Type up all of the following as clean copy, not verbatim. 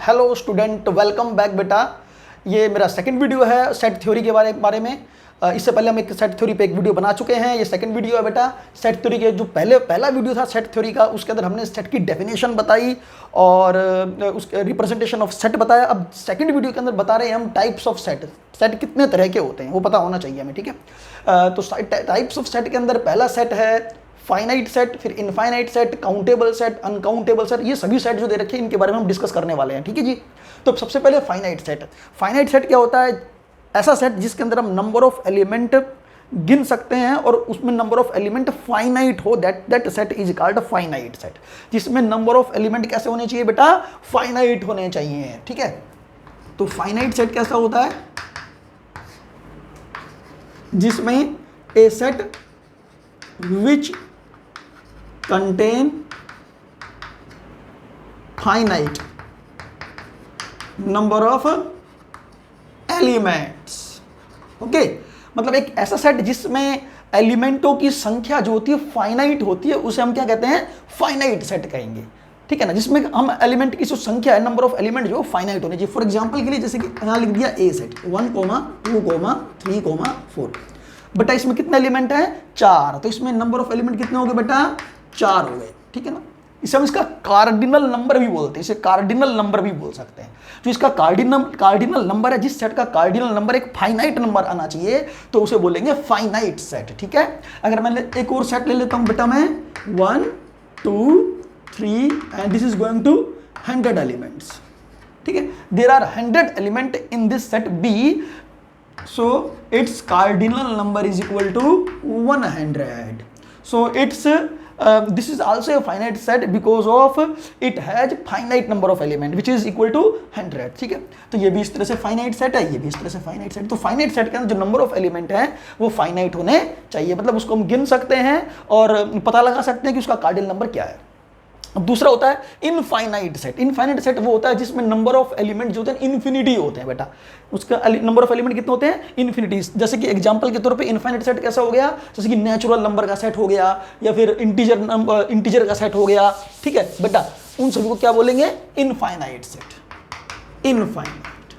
Hello student, welcome back बेटा। ये मेरा सेकंड वीडियो है सेट थ्योरी के बारे में। इससे पहले हम एक सेट थ्योरी पे एक वीडियो बना चुके हैं। ये सेकंड वीडियो है बेटा। सेट थ्योरी के जो पहला वीडियो था सेट थ्योरी का, उसके अंदर हमने सेट की डेफिनेशन बताई और उसके रिप्रेजेंटेशन ऑफ सेट बताया। अब सेकंड वीडियो के अंदर बता रहे हैं हम टाइप्स ऑफ सेट। सेट कितने तरह के होते हैं वो पता होना चाहिए हमें, ठीक है। तो टाइप्स ऑफ सेट के अंदर पहला सेट है फाइनाइट सेट, फिर infinite set, countable set, uncountable set. ये सभी सेट जो दे रखे हैं इनके बारे में हम डिस्कस करने वाले हैं, ठीक है जी। तो सबसे पहले फाइनाइट सेट। फाइनाइट सेट क्या होता है? ऐसा सेट जिसके अंदर हम नंबर ऑफ एलिमेंट गिन सकते हैं और उसमें नंबर ऑफ एलिमेंट फाइनाइट हो, that set is called finite set. जिसमें नंबर ऑफ एलिमेंट कैसे होने चाहिए बेटा? फाइनाइट होने चाहिए, ठीक है। तो फाइनाइट सेट कैसा होता है? जिसमें a set which contain finite number of elements। Okay, मतलब एक ऐसा सेट जिसमें एलिमेंटों की संख्या जो होती है फाइनाइट होती है, उसे हम क्या कहते हैं? फाइनाइट सेट कहेंगे, ठीक है ना। जिसमें हम एलिमेंट की जो संख्या है, नंबर ऑफ एलिमेंट जो फाइनाइट होने चाहिए। फॉर एग्जांपल के लिए जैसे कि यहां लिख दिया ए सेट 1, 2, 3, 4। बेटा इसमें कितने एलिमेंट है? 4। तो इसमें नंबर ऑफ एलिमेंट कितने हो गए बेटा? 4 हो गए, ठीक है ना। इसे हम इसका कार्डिनल नंबर भी बोलते हैं, इसे कार्डिनल नंबर भी बोल सकते हैं। जो इसका कार्डिनल नंबर है, जिस सेट का कार्डिनल नंबर एक फाइनाइट नंबर आना चाहिए, तो उसे बोलेंगे फाइनाइट सेट, ठीक है। अगर मैं एक और सेट ले लेता हूं बेटा, मैं 1, 2, 3 and this is going to 100 elements, ठीक है। There are 100 element in this set B, so its cardinal number is equal to 100. So it's this is also a finite set because of it has finite number of element which is equal to 100, ठीक है। तो ये भी इस तरह से finite set है, ये भी इस तरह से फाइनाइट सेट। तो फाइनाइट सेट के अंदर जो नंबर ऑफ एलिमेंट है वो फाइनाइट होने चाहिए, मतलब उसको हम गिन सकते हैं और पता लगा सकते हैं कि उसका कार्डिनल नंबर क्या है। अब दूसरा होता है इनफाइनाइट सेट। इनफाइनाइट सेट वो होता है जिसमें नंबर ऑफ एलिमेंट जो होते हैं इन्फिनिटी होते हैं बेटा। उसका नंबर ऑफ एलिमेंट कितने होते हैं? इन्फिनिटी। जैसे कि एग्जांपल के तौर पे इनफाइनाइट सेट कैसा हो गया? जैसे कि नेचुरल नंबर का सेट हो गया या फिर इंटीजर का सेट हो गया, ठीक है बेटा। उन सभी को क्या बोलेंगे? Infinite set. इनफाइनाइट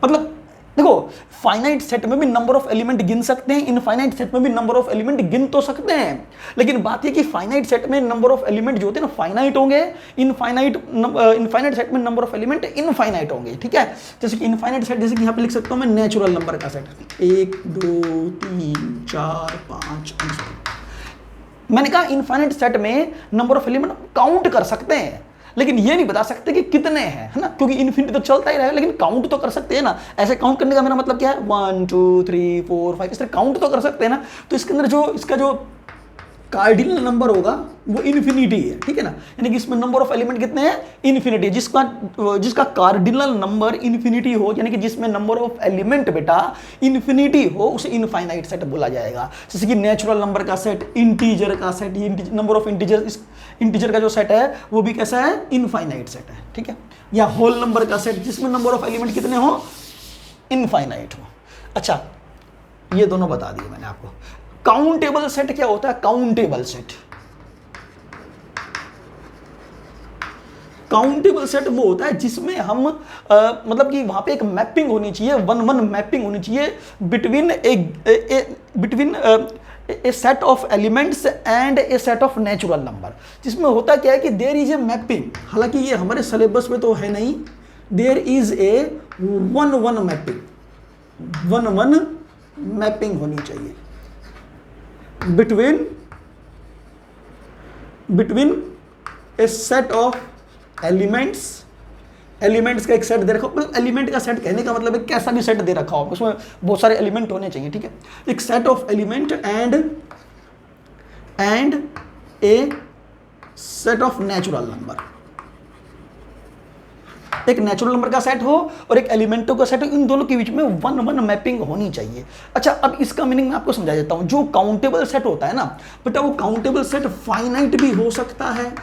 मतलब देखो, फाइनाइट सेट में भी नंबर ऑफ एलिमेंट गिन सकते हैं, इनफाइनाइट सेट में भी नंबर ऑफ एलिमेंट गिन तो सकते हैं, लेकिन बात यह कि फाइनाइट सेट में नंबर ऑफ एलिमेंट जो होते हैं ना फाइनाइट होंगे, इनफाइनाइट सेट में नंबर ऑफ एलिमेंट इनफाइनाइट होंगे, ठीक है। जैसे कि इनफाइनाइट सेट, जैसे कि यहां पे लिख सकता हूं मैं नेचुरल नंबर का सेट 1, 2, 3, 4, 5। मैंने कहा इनफाइनाइट सेट में नंबर ऑफ एलिमेंट काउंट कर सकते हैं, लेकिन ये नहीं बता सकते कि कितने हैं, है ना, क्योंकि इन्फिनिटी तो चलता ही रहेगा, लेकिन काउंट तो कर सकते हैं ना। ऐसे काउंट करने का मेरा मतलब क्या है? 1, 2, 3, 4, 5 इस तरह काउंट तो कर सकते हैं ना। तो इसके अंदर जो इसका जो कार्डिनल नंबर होगा वो इन्फिनिटी है, ठीक है ना। यानी कि इसमें नंबर ऑफ एलिमेंट कितने हैं? इन्फिनिटी। जिसका कार्डिनल नंबर इन्फिनिटी हो, यानी कि जिसमें नंबर ऑफ एलिमेंट बेटा इन्फिनिटी हो, उसे इनफाइनाइट सेट बोला जाएगा। जैसे कि नेचुरल नंबर का सेट, इंटीजर का सेट, ये नंबर ऑफ इंटीजर का जो सेट है वो भी कैसा है? इनफाइनाइट सेट है, ठीक है। या होल नंबर का सेट जिसमें नंबर ऑफ एलिमेंट कितने हो? इनफाइनाइट हो। अच्छा, ये दोनों बता दिए मैंने आपको। काउंटेबल सेट क्या होता है? काउंटेबल सेट, काउंटेबल सेट वो होता है जिसमें हम मतलब कि वहां पे एक मैपिंग होनी चाहिए, 1-1 मैपिंग होनी चाहिए between A set of elements and A set of natural number. जिसमें होता क्या है कि देयर इज ए मैपिंग, हालांकि ये हमारे सिलेबस में तो है नहीं। There is a 1-1 mapping, 1-1 mapping होनी चाहिए between a set of elements का एक सेट दे रखा हो। एलिमेंट का सेट कहने का मतलब है कैसा भी सेट दे रखा हो, उसमें बहुत सारे एलिमेंट होने चाहिए, ठीक है। एक set of element and A set of natural number. एक नेचुरल नंबर का सेट हो और एक एलिमेंटों का सेट हो, इन दोनों के बीच में 1-1 मैपिंग होनी चाहिए। अच्छा, अब इसका मीनिंग मैं आपको समझा देता हूं। जो काउंटेबल सेट होता है ना बेटा, वो काउंटेबल सेट फाइनाइट भी हो सकता है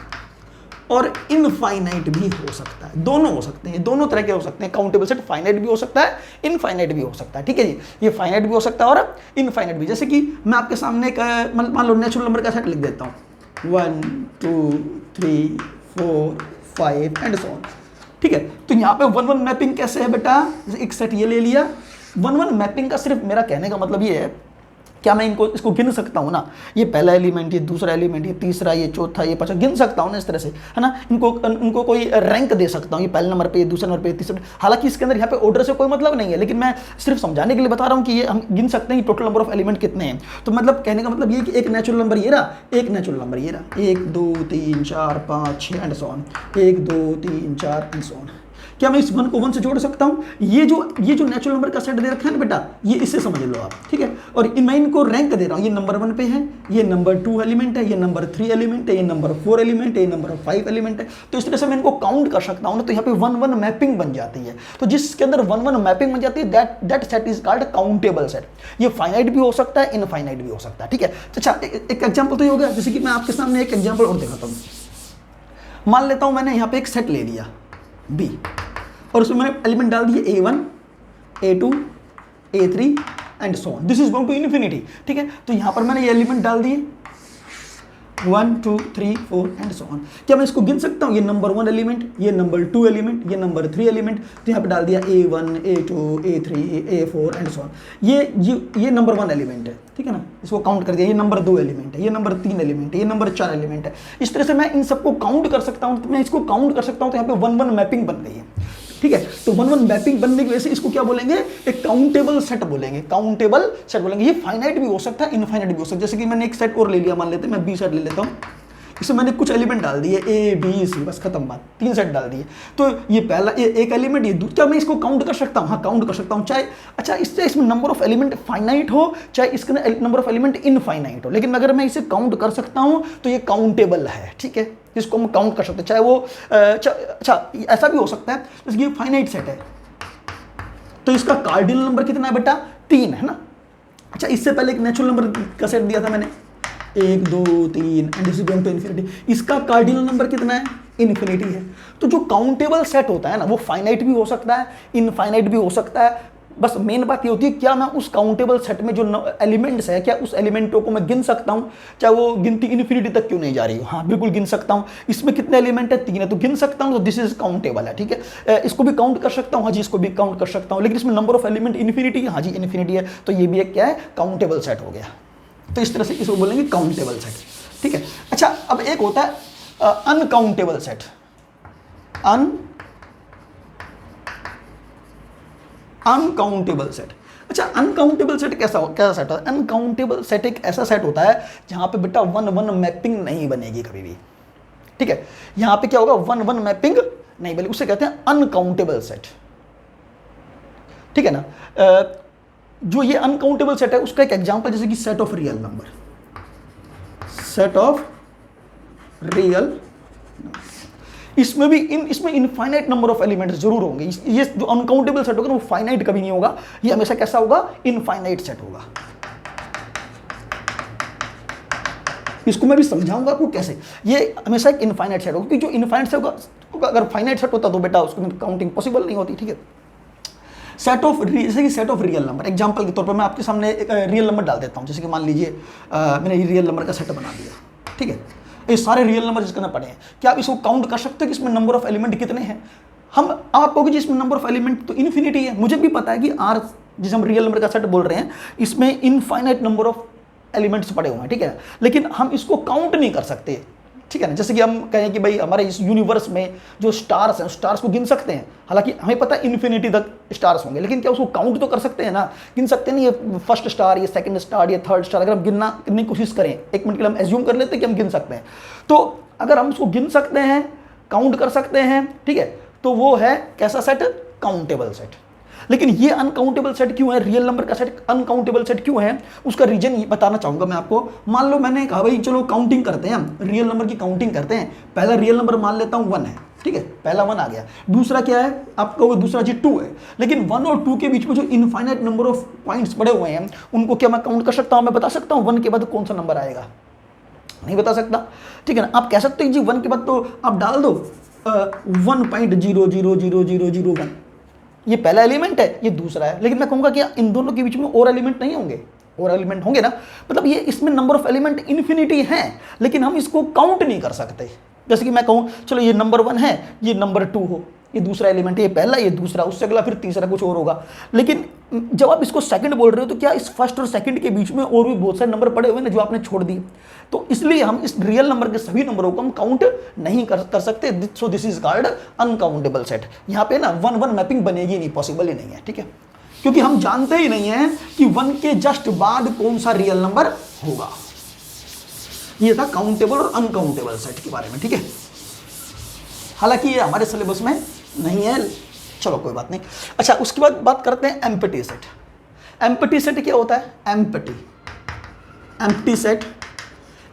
और इनफाइनाइट भी हो सकता है, दोनों हो सकते हैं, दोनों तरह के हो सकते हैं। काउंटेबल सेट फाइनाइट भी हो सकता है, इनफाइनाइट भी हो सकता है, ठीक है जी। ये फाइनाइट भी हो सकता है और इनफाइनाइट भी। जैसे कि मैं आपके सामने एक मान लो नेचुरल नंबर का सेट लिख देता हूँ 1, 2, 3, 4 5 एंड सो ऑन। ठीक है, तो यहाँ पे 1 1 मैपिंग कैसे है बेटा, एक सेट ये ले लिया। 1 1 मैपिंग का सिर्फ मेरा कहने का मतलब ये है, क्या मैं इसको गिन सकता हूँ ना, ये पहला एलिमेंट, ये दूसरा एलिमेंट, ये तीसरा, ये चौथा, ये पांचवा, गिन सकता हूँ ना इस तरह से, है ना। इनको कोई रैंक दे सकता हूँ, ये पहले नंबर पे, ये दूसरे नंबर पे, तीसरे। हालांकि इसके अंदर यहाँ पे ऑर्डर से कोई मतलब नहीं है, लेकिन मैं सिर्फ समझाने के लिए बता रहा हूँ कि ये हम गिन सकते हैं कि टोटल नंबर ऑफ एलिमेंट कितने हैं। तो मतलब कहने का मतलब ये कि एक नेचुरल नंबर ये रहा, एक नेचुरल नंबर ये रहा, 1 2 3 4 5 6 and so on, 1 2 3 4 and so on. क्या मैं इस 1 को 1 से जोड़ सकता हूँ? ये जो नेचुरल नंबर का सेट दे रखा है ना बेटा, ये इससे समझ लो आप, ठीक है। और मैं इनको रैंक दे रहा हूँ, ये नंबर 1 पे है, ये नंबर 2 एलिमेंट है, ये नंबर 3 एलिमेंट है, ये नंबर 4 एलिमेंट है, ये नंबर 5 एलिमेंट है। तो इस तरह से मैं इनको काउंट कर सकता हूँ ना, तो यहाँ पे 1 1 मैपिंग बन जाती है। तो जिसके अंदर 1 1 मैपिंग बन जाती है, that set is called countable set. ये फाइनाइट भी हो सकता है, इनफाइनाइट भी हो सकता है, ठीक है। अच्छा, एक एग्जाम्पल तो ये हो गया, जैसे कि मैं आपके सामने एक एग्जाम्पल और दिखाता हूँ। मान लेता हूँ मैंने यहाँ पे एक सेट ले लिया बी, और उसमें मैंने एलिमेंट डाल दिए A1 A2 A3 and so on, this is going to infinity, ठीक है। तो यहाँ पर मैंने ये एलिमेंट डाल दिए 1 2 3 4 एंड सो ऑन। क्या मैं इसको गिन सकता हूँ? ये नंबर 1 एलिमेंट, ये नंबर 2 एलिमेंट, ये नंबर 3 एलिमेंट, तो यहाँ पे डाल दिया A1 A2 A3 A4 and so on. ये नंबर 1 एलिमेंट है, ठीक है ना, इसको काउंट कर दिया। ये नंबर 2 एलिमेंट है, ये नंबर 3 एलिमेंट है, ये नंबर 4 एलिमेंट है। इस तरह से मैं इन सबको काउंट कर सकता हूँ। तो मैं इसको काउंट कर सकता हूँ, तो यहाँ पे 1 1 मैपिंग बन गई है, ठीक है। तो 1 1 मैपिंग बनने की वजह से इसको क्या बोलेंगे? एक काउंटेबल सेट बोलेंगे, काउंटेबल सेट बोलेंगे। ये फाइनाइट भी हो सकता है, इनफाइनाइट भी हो सकता है। जैसे कि मैंने एक सेट और ले लिया, मान लेते हैं मैं बी सेट ले लेता हूँ, इसमें मैंने कुछ एलिमेंट डाल दिए A B C, बस खत्म बात, 3 सेट डाल दिए। तो ये पहला ये एक एलिमेंट, ये दूसरा, मैं इसको काउंट कर सकता हूँ, हाँ काउंट कर सकता हूँ। चाहे अच्छा इसमें नंबर ऑफ एलिमेंट फाइनाइट हो, चाहे इसके नंबर ऑफ एलिमेंट इनफाइनाइट हो, लेकिन अगर मैं इसे काउंट कर सकता हूँ तो ये काउंटेबल है, ठीक है। इसको हम काउंट कर सकते हैं, चाहे वो अच्छा ऐसा भी हो सकता है जैसे कि फाइनाइट सेट है, तो इसका कार्डिनल नंबर कितना है बेटा? 3 है ना। अच्छा, इससे पहले एक नेचुरल नंबर का सेट दिया था मैंने, 1 2 3 and this is going to infinity. इसका कार्डिनल नंबर कितना है? इन्फिनिटी है। तो जो काउंटेबल सेट होता है ना, वो फाइनाइट भी हो सकता है, इनफाइनाइट भी हो सकता है। बस मेन बात ये होती है, क्या मैं उस काउंटेबल सेट में जो एलिमेंट्स है, क्या उस एलिमेंटों को मैं गिन सकता हूँ, चाहे वो गिनती इन्फिनिटी तक क्यों नहीं जा रही हो? हाँ बिल्कुल गिन सकता हूँ। इसमें कितने एलिमेंट है? 3 है, तो गिन सकता हूँ, तो दिस इज काउंटेबल है, ठीक है। इसको भी काउंट कर सकता हूँ, हाँ जी इसको भी काउंट कर सकता हूँ, लेकिन इसमें नंबर ऑफ एलिमेंट इन्फिनिटी है, हाँ जी इन्फिनिटी है, तो ये भी एक क्या है? काउंटेबल सेट हो गया। तो इस तरह से इसको बोलेंगे काउंटेबल सेट, ठीक है। अच्छा, अब एक होता है अनकाउंटेबल सेट। Uncountable set. अच्छा, अनकाउंटेबल सेट कैसा सेट होता है? अनकाउंटेबल सेट एक ऐसा सेट होता है जहां पे बेटा 1 1 मैपिंग नहीं बनेगी कभी भी, ठीक है। यहां पे क्या होगा? 1 1 मैपिंग नहीं बनेगी, उसे कहते हैं अनकाउंटेबल सेट, ठीक है ना। जो ये अनकाउंटेबल सेट है उसका एक एग्जांपल जैसे कि set of real number, set of real, इसमें भी इसमें इनफाइनाइट नंबर ऑफ एलिमेंट्स जरूर होंगे। ये जो अनकाउंटेबल सेट होगा ना, वो फाइनाइट कभी नहीं होगा, ये हमेशा कैसा होगा? इनफाइनाइट सेट होगा। इसको मैं भी समझाऊंगा आपको कैसे। ये हमेशा एक इनफाइनाइट सेट होगा, क्योंकि जो इनफाइनाइट सेट होगा, अगर फाइनाइट सेट होता तो बेटा उसको काउंटिंग पॉसिबल नहीं होती, ठीक है। सेट ऑफ, जैसे कि set of real number, example के तौर पर मैं आपके सामने एक रियल नंबर डाल देता हूं। जैसे कि मान लीजिए मैंने ये रियल नंबर का सेट बना दिया, ठीक है। ये सारे रियल नंबर जिसके ना पड़े हैं, क्या आप इसको काउंट कर सकते हो कि इसमें नंबर ऑफ एलिमेंट कितने हैं? हम आप कहोगे जिसमें नंबर ऑफ एलिमेंट तो इन्फिनिटी है, मुझे भी पता है कि आर जिसे हम रियल नंबर का सेट बोल रहे हैं, इसमें इनफाइनाइट नंबर ऑफ एलिमेंट्स पड़े हुए हैं, ठीक है। लेकिन हम इसको काउंट नहीं कर सकते, ठीक है ना। जैसे कि हम कहें कि भाई हमारे इस यूनिवर्स में जो स्टार्स हैं, स्टार्स को गिन सकते हैं, हालांकि हमें पता है इन्फिनिटी तक स्टार्स होंगे, लेकिन क्या उसको काउंट तो कर सकते हैं ना? गिन सकते हैं ना, ये फर्स्ट स्टार, ये सेकंड स्टार, ये थर्ड स्टार, अगर हम करने की कोशिश करें, एक मिनट के लिए हम एज्यूम कर लेते हैं कि हम गिन सकते हैं, तो अगर हम उसको गिन सकते हैं, काउंट कर सकते हैं, ठीक है, तो वो है कैसा सेट? Countable set. लेकिन ये अनकाउंटेबल सेट क्यों है? रियल नंबर का सेट अनकाउंटेबल सेट क्यों है? उसका रीजन ये बताना चाहूंगा मैं आपको। मान लो मैंने कहा भाई चलो काउंटिंग करते हैं, हम रियल नंबर की काउंटिंग करते हैं। पहला रियल नंबर मान लेता हूं 1 है, ठीक है, पहला 1 आ गया। दूसरा क्या है? आप कहोगे दूसरा जी 2 है, लेकिन 1 और 2 के बीच में जो इनफाइनाइट नंबर ऑफ पॉइंट्स पड़े हुए हैं, उनको क्या मैं काउंट कर सकता हूं? मैं बता सकता हूं 1 के बाद कौन सा नंबर आएगा? नहीं बता सकता, ठीक है ना। आप कह सकते हैं जी 1 के बाद तो आप डाल दो 1.0000001, ये पहला एलिमेंट है, ये दूसरा है, लेकिन मैं कहूंगा कि इन दोनों के बीच में और एलिमेंट नहीं होंगे? और एलिमेंट होंगे ना। मतलब ये इसमें नंबर ऑफ एलिमेंट इन्फिनिटी है, लेकिन हम इसको काउंट नहीं कर सकते। जैसे कि मैं कहूँ चलो ये नंबर 1 है, ये नंबर 2 हो, ये दूसरा एलिमेंट, ये पहला, ये दूसरा, उससे अगला फिर तीसरा, कुछ और होगा। लेकिन जब आप इसको सेकंड बोल रहे हो तो क्या इस फर्स्ट और सेकंड के बीच में और भी बहुत सारे नंबर पड़े हुए ना जो आपने छोड़ दिए, तो इसलिए हम इस रियल नंबर के सभी नंबरों को हम काउंट नहीं कर सकते। So this is called uncountable set. यहाँ पे ना 1-1 मैपिंग बनेगी नहीं, पॉसिबल ही नहीं है, ठीक है, क्योंकि हम जानते ही नहीं है कि 1 के जस्ट बाद कौन सा रियल नंबर होगा। ये था काउंटेबल और अनकाउंटेबल सेट के बारे में, ठीक है। हालांकि ये हमारे सिलेबस में नहीं है, चलो कोई बात नहीं। अच्छा, उसके बाद बात करते हैं एम्प्टी सेट। एम्प्टी सेट क्या होता है?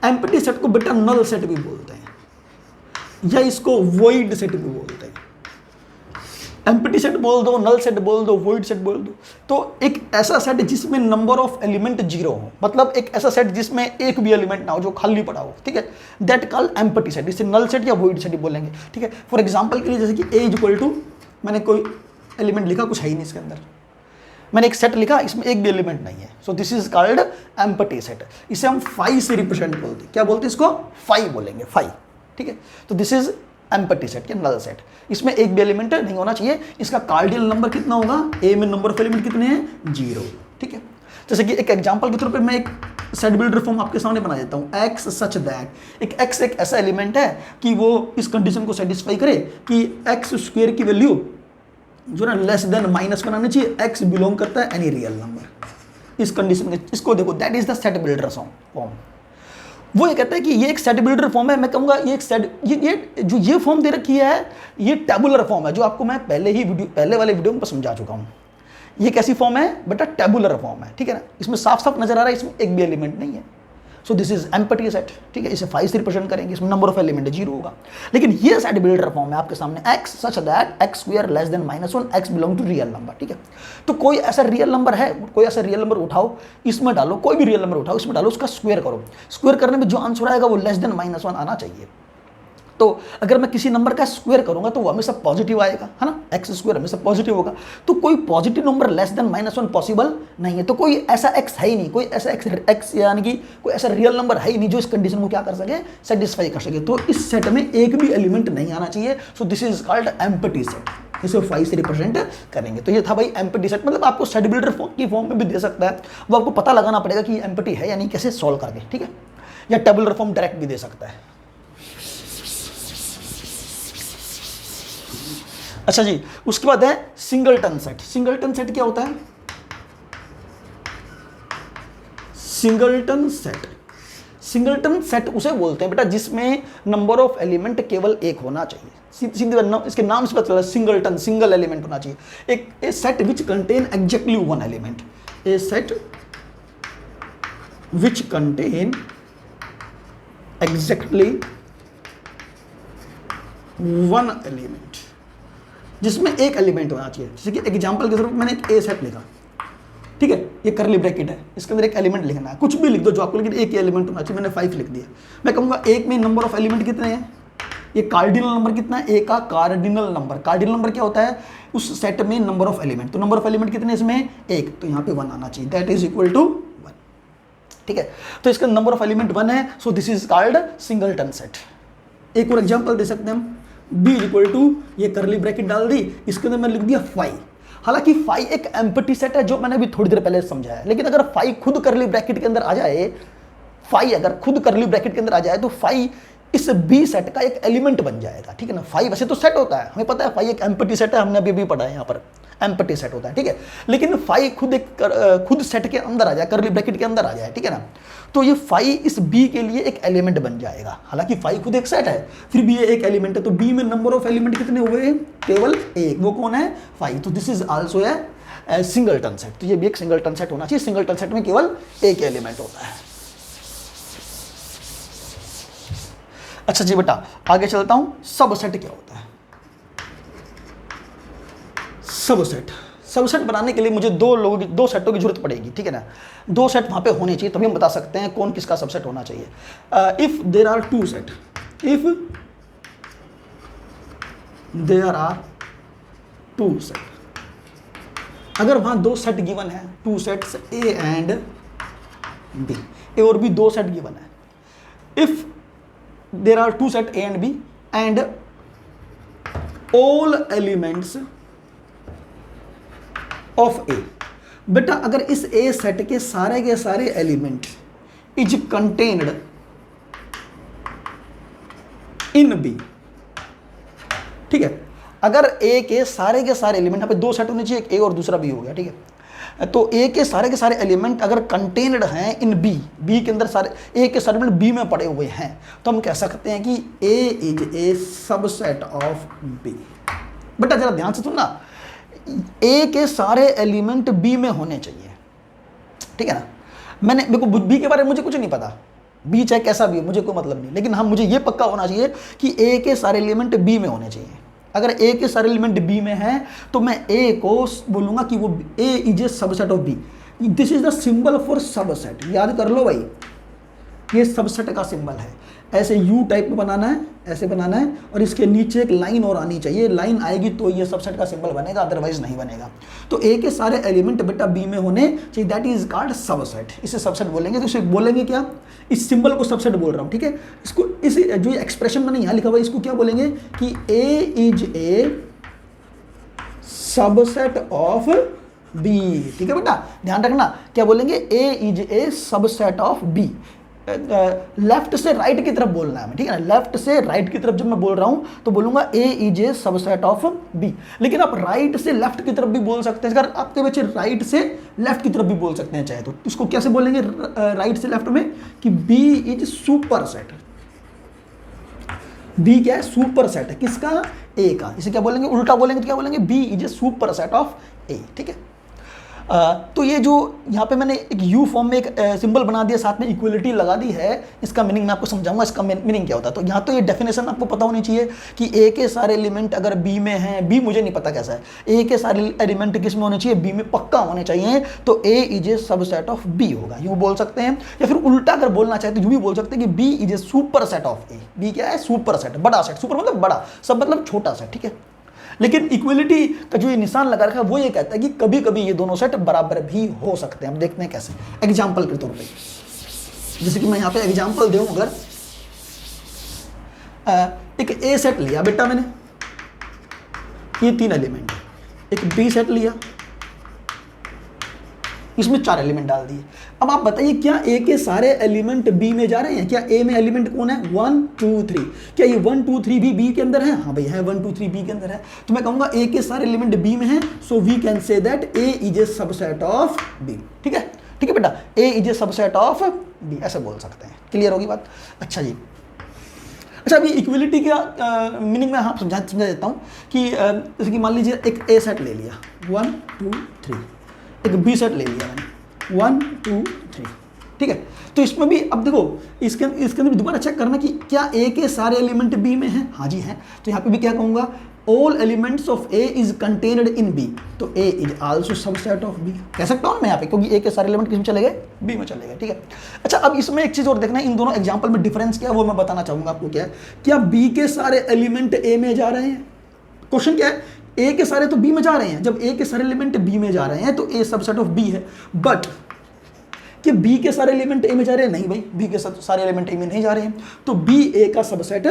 एम्प्टी सेट को बेटा नल सेट भी बोलते हैं या इसको वॉइड सेट भी बोलते हैं। एम्प्टी सेट बोल दो, नल सेट बोल दो, वॉइड सेट बोल दो, तो एक ऐसा सेट जिसमें नंबर ऑफ एलिमेंट 0 हो, मतलब एक ऐसा सेट जिसमें एक भी एलिमेंट ना हो, जो खाली पड़ा हो, ठीक है, दैट कॉल एम्प्टी सेट। इसे नल सेट या वॉइड सेट बोलेंगे, ठीक है। फॉर एग्जांपल के लिए जैसे कि a इक्वल टू, मैंने कोई एलिमेंट लिखा, कुछ है ही नहीं इसके अंदर, मैंने एक सेट लिखा, इसमें एक भी एलिमेंट नहीं है, so this is called empty set. इसे हम फाई से रिप्रेजेंट बोलते हैं। क्या बोलते हैं इसको? फाई बोलेंगे, फाई, ठीक है। तो दिस इज एम्प्टी सेट या नल सेट। इसमें एक भी एलिमेंट नहीं होना चाहिए। इसका कार्डियल नंबर कितना होगा? ए में नंबर ऑफ एलिमेंट कितने हैं? 0, ठीक है। जैसे कि एक एग्जांपल के तौर पे मैं एक सेट बिल्डर फॉर्म आपके सामने बना देता हूँ, x सच दैट एक x एक ऐसा एलिमेंट है कि वो इस कंडीशन को सेटिस्फाई करे कि x स्क्वायर की वैल्यू जो ना लेस देन -1 आनी चाहिए, x बिलोंग करता है एनी रियल नंबर। इस कंडीशन में इसको देखो, that is the set builder form. वो ये कहता है कि ये एक सेट बिल्डर फॉर्म है। मैं कहूँगा ये एक सेट, ये जो ये फॉर्म दे रखी है ये टेबुलर फॉर्म है, जो आपको मैं पहले वाले वीडियो में समझा चुका हूँ। ये कैसी फॉर्म है बेटा? टेबुलर फॉर्म है, ठीक है ना। इसमें साफ साफ नजर आ रहा है इसमें एक भी एलिमेंट नहीं है। So this is empty set, ठीक है। इसे 5 से रिप्रेजेंट करेंगे, इसमें नंबर ऑफ एलिमेंट 0 होगा। लेकिन ये सेट बिल्डर फॉर्म है आपके सामने, x such that x square less than -1, x belong to real number, ठीक है। तो कोई ऐसा रियल नंबर है, कोई ऐसा रियल नंबर उठाओ, इसमें डालो, कोई भी रियल नंबर उठाओ, इसमें डालो, उसका स्क्वायर करो। स्क्वायर करने में जो आंसर आएगा वो लेस देन -1 आना चाहिए। तो अगर मैं किसी नंबर का स्क्वायर करूंगा तो वो हमेशा पॉजिटिव आएगा, है ना, एक्स स्क्वायर हमेशा पॉजिटिव होगा। तो कोई positive number less than -1 possible नहीं है। तो कोई ऐसा एक्स है ही नहीं, कोई ऐसा एक्स यानी कि कोई ऐसा रियल नंबर है ही नहीं जो इस कंडीशन को क्या कर सके, सेटिस्फाई कर सके। तो इस सेट में एक भी एलिमेंट नहीं आना चाहिए। So this is called empty set. इसे 5 से रिप्रेजेंट करेंगे। तो ये था भाई एम्प्टी सेट, मतलब आपको सेट बिल्डर की फॉर्म में भी दे सकता है, वो आपको पता लगाना पड़ेगा कि एम्प्टी है या नहीं, कैसे सॉल्व करके, ठीक है। या टेबुलर फॉर्म डायरेक्ट भी दे सकता है। अच्छा जी, उसके बाद है सिंगलटन सेट। सिंगलटन सेट क्या होता है? सिंगलटन सेट उसे बोलते हैं बेटा जिसमें नंबर ऑफ एलिमेंट केवल एक होना चाहिए। सीधे इसके नाम से पता चला, सिंगलटन, सिंगल एलिमेंट होना चाहिए। एक a set which contain exactly 1 element, a set which contain exactly 1 element, जिसमें एक एलिमेंट होना चाहिए। जैसे कि एग्जांपल के तौर पर मैंने एक ए सेट लिखा, ठीक है, ये करली ब्रैकेट है, इसके अंदर एक एलिमेंट लिखना है, कुछ भी लिख दो जो आपको, लेकिन एक ही एलिमेंट होना चाहिए। मैंने 5 लिख दिया। मैं कहूँगा एक में नंबर ऑफ एलिमेंट कितने हैं? ये कार्डिनल नंबर कितना है? ए का कार्डिनल नंबर। कार्डिनल नंबर क्या होता है? उस सेट में नंबर ऑफ एलिमेंट। तो नंबर ऑफ एलिमेंट कितने इसमें? एक, तो यहाँ पे 1 आना चाहिए, दैट इज इक्वल टू 1, ठीक है। तो इसका नंबर ऑफ एलिमेंट 1 है। So this is called singleton set. एक और एग्जाम्पल दे सकते हैं हम, b इक्वल टू, ये करली ब्रैकेट डाल दी, इसके अंदर मैंने लिख दिया 5। हालांकि 5 एक एम्प्टी सेट है जो मैंने अभी थोड़ी देर पहले समझाया, लेकिन अगर 5 खुद करली ब्रैकेट के अंदर आ जाए, 5 अगर खुद करली ब्रैकेट के अंदर आ जाए तो 5 इस बी सेट का एक एलिमेंट बन जाएगा, ठीक है ना। 5 वैसे तो सेट होता है, हमें पता है 5 एक एम्प्टी सेट है, हमने अभी पढ़ा है यहाँ पर एम्प्टी सेट होता है, ठीक है। लेकिन 5 खुद सेट के अंदर आ जाए, करली ब्रैकेट के अंदर आ जाए, ठीक है ना, तो ये 5 इस बी के लिए एक एलिमेंट बन जाएगा। हालांकि 5 खुद एक सेट है, फिर भी ये एक एलिमेंट है। तो बी में नंबर ऑफ एलिमेंट कितने हुए? केवल एक। वो कौन है? 5। तो this is also A singleton set. तो ये भी एक सिंगलटन सेट होना चाहिए। सिंगलटन सेट में केवल एक एलिमेंट होता है। अच्छा जी बेटा, आगे चलता हूं। सबसेट क्या होता है? सबसेट बनाने के लिए मुझे दो सेटों की जरूरत पड़ेगी, ठीक है ना। 2 सेट वहां पे होने चाहिए, तभी हम बता सकते हैं कौन किसका सबसेट होना चाहिए। If there are 2 set, if there are 2 set, अगर वहां 2 सेट गिवन है, 2 sets A and B, A और बी 2 सेट गिवन है। If there are two set A and B and all elements of A. बेटा अगर इस A set के सारे element is contained in B, ठीक है, अगर ए के सारे एलिमेंट, यहाँ पे दो सेट होने चाहिए, एक ए और दूसरा बी हो गया, ठीक है, तो ए के सारे एलिमेंट अगर कंटेन्ड हैं इन बी, बी के अंदर सारे ए के सारे एलिमेंट बी में पड़े हुए हैं, तो हम कह सकते हैं कि A is a subset of B. बेटा जरा ध्यान से सुनना, ए के सारे एलिमेंट बी में होने चाहिए, ठीक है ना। मेरे को बी के बारे में मुझे कुछ नहीं पता, बी चाहे कैसा भी हो मुझे कोई मतलब नहीं, लेकिन हाँ मुझे ये पक्का होना चाहिए कि ए के सारे एलिमेंट बी में होने चाहिए। अगर ए के सारे एलिमेंट बी में हैं तो मैं ए को बोलूंगा कि वो A is a subset of B. This is the symbol for subset, याद कर लो भाई, ये सबसेट का सिंबल है। ऐसे यू टाइप में बनाना है, ऐसे बनाना है, और इसके नीचे एक लाइन और आनी चाहिए, लाइन आएगी तो ये सबसेट का सिंबल बनेगा, अदरवाइज नहीं बनेगा। तो ए के सारे एलिमेंट बेटा बी में होने चाहिए, दैट इज कॉल्ड सबसेट। इसे सबसेट बोलेंगे, तो इसे बोलेंगे क्या, इस सिंबल को सबसेट बोल रहा हूँ, ठीक है। इसको इस जो एक्सप्रेशन मैंने यहाँ लिखा हुआ है इसको क्या बोलेंगे कि A is a subset of B, ठीक है बेटा, ध्यान रखना क्या बोलेंगे, A is a subset of B. Left से राइट की तरफ बोलना है, ठीक है ना, लेफ्ट से राइट की तरफ जब मैं बोल रहा हूं तो बोलूंगा A is a subset of B. लेकिन आप राइट से लेफ्ट की तरफ भी बोल सकते हैं, अगर आपके बच्चे राइट से लेफ्ट की तरफ भी बोल सकते हैं चाहे तो। इसको कैसे बोलेंगे राइट से लेफ्ट में कि B is super set. B क्या है, सुपर सेट है, किसका, ए का। इसे क्या बोलेंगे, उल्टा बोलेंगे तो क्या बोलेंगे, B is a super set of A, ठीक है। तो ये जो यहाँ पे मैंने एक यू फॉर्म में एक सिंबल बना दिया, साथ में इक्वलिटी लगा दी है, इसका मीनिंग मैं आपको समझाऊंगा, इसका मीनिंग क्या होता है। तो यहाँ तो ये डेफिनेशन आपको पता होनी चाहिए कि ए के सारे एलिमेंट अगर बी में हैं, बी मुझे नहीं पता कैसा है, ए के सारे एलिमेंट किस में होने चाहिए, बी में पक्का होने चाहिए, तो A is a subset of B होगा, यूँ बोल सकते हैं। या फिर उल्टा अगर बोलना चाहे तो यूँ भी बोल सकते हैं कि B is a super set of A. B क्या है, सुपर सेट, बड़ा सेट, सुपर मतलब बड़ा, सब मतलब छोटा सेट, ठीक है। लेकिन इक्वलिटी का जो ये निशान लगा रखा है वो ये कहता है कि कभी कभी ये दोनों सेट बराबर भी हो सकते हैं। हम देखते हैं कैसे, एग्जाम्पल के तौर पे, जैसे कि मैं यहाँ पे एग्जाम्पल दूं, अगर एक ए सेट लिया बेटा मैंने, ये 3 एलिमेंट, एक बी सेट लिया, इसमें 4 एलिमेंट डाल दिए। अब आप बताइए क्या ए के सारे एलिमेंट बी में जा रहे हैं, क्या ए में एलिमेंट कौन है, 1 2 3, क्या ये 1 2 3 भी बी के अंदर है, हाँ भाई है, 1 2 3 बी के अंदर है। तो मैं कहूंगा ए के सारे एलिमेंट बी में हैं, so we can say that A is a subset of B, ठीक है, ठीक है बेटा, A is a subset of B, ऐसे बोल सकते हैं। क्लियर होगी बात, अच्छा जी। अच्छा अभी इक्वलिटी का मीनिंग मैं हाँ समझा देता हूँ कि जैसे कि मान लीजिए एक ए सेट ले लिया 1 2 3, एक बी सेट ले लिया मैंने 1 2 3, ठीक है। तो इसमें भी अब देखो इसके अंदर भी दोबारा चेक करना कि क्या ए के सारे एलिमेंट बी में हैं, हाँ जी हैं। तो यहाँ पे भी क्या कहूँगा, all elements of A is contained in B, तो A is also subset of B कह सकता हूँ मैं यहाँ पे, क्योंकि ए के सारे एलिमेंट किस में चले गए, बी में चले गए, ठीक है। अच्छा अब इसमें एक चीज़ और देखना है, इन दोनों एग्जाम्पल में डिफरेंस क्या है वो मैं बताना चाहूँगा आपको। क्या है, क्या बी के सारे एलिमेंट ए में जा रहे हैं, क्वेश्चन क्या है, ए के सारे तो बी में जा रहे हैं, जब ए के सारे एलिमेंट बी में जा रहे हैं तो ए सबसेट ऑफ बी है। बट कि बी के सारे एलिमेंट ए में जा रहे हैं, नहीं भाई, बी के सारे एलिमेंट ए में नहीं जा रहे हैं, तो बी ए का सबसेट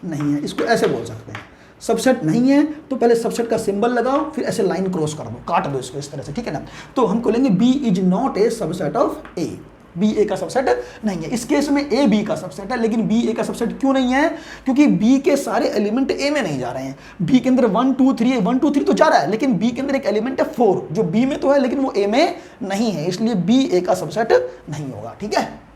नहीं है। इसको ऐसे बोल सकते हैं, सबसेट नहीं है तो पहले सबसेट का सिंबल लगाओ, फिर ऐसे लाइन क्रॉस कर दो, काट दो इसको इस तरह से, ठीक है ना। तो हम बोलेंगे B is not a subset of A, B A का सबसेट नहीं है। इस केस में ए बी का सबसेट है, लेकिन बी ए का सबसेट क्यों नहीं है, क्योंकि बी के सारे एलिमेंट ए में नहीं जा रहे हैं। बी के अंदर 1 2 3 1 2 3 तो जा रहा है, लेकिन बी के अंदर एक एलिमेंट है 4 जो बी में तो है लेकिन वो ए में नहीं है, इसलिए बी ए का सबसेट नहीं होगा, ठीक है।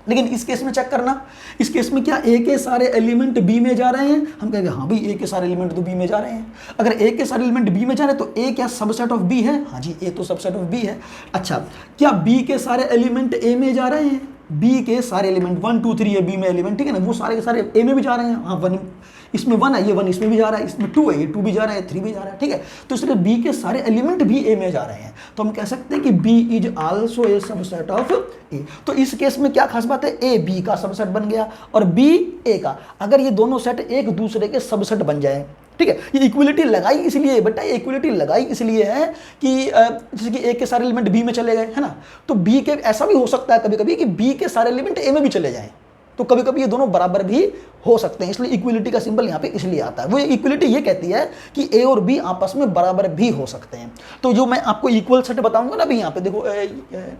लेकिन इस केस में चेक करना, इस केस में क्या ए के सारे एलिमेंट बी में जा रहे हैं, हम कहेंगे हाँ भाई ए के सारे एलिमेंट तो बी में जा रहे हैं। अगर ए के सारे एलिमेंट बी में जा रहे हैं तो ए क्या सबसेट ऑफ बी है, हाँ जी ए तो सबसेट ऑफ बी है। अच्छा क्या बी के सारे एलिमेंट ए में जा रहे हैं, बी के सारे एलिमेंट 1 2 3 है बी में एलिमेंट, ठीक है ना, वो सारे के सारे ए में भी जा रहे हैं, हाँ 1 इसमें 1 है, ये 1 इसमें भी जा रहा है, इसमें 2 है, ये 2 भी जा रहा है, 3 भी जा रहा है, ठीक है। तो इसलिए बी के सारे एलिमेंट भी ए में जा रहे हैं, तो हम कह सकते हैं कि B is also a subset of A. तो इस केस में क्या खास बात है, ए बी का सबसेट बन गया और बी ए का। अगर ये दोनों सेट एक दूसरे के सबसेट बन जाए, ठीक है, ये इक्वलिटी लगाई इसलिए बेटा, ये इक्वलिटी लगाई इसलिए है कि जैसे कि ए के सारे एलिमेंट बी में चले गए, है ना, तो बी के ऐसा भी हो सकता है कभी कभी कि बी के सारे एलिमेंट ए में भी चले जाएं, तो कभी कभी ये दोनों बराबर भी हो सकते हैं, इसलिए इक्विलिटी का सिंबल यहाँ पे इसलिए आता है। वो इक्विलिटी ये कहती है कि ए और बी आपस में बराबर भी हो सकते हैं। तो जो मैं आपको इक्वल सेट बताऊंगा ना, अभी यहाँ पे देखो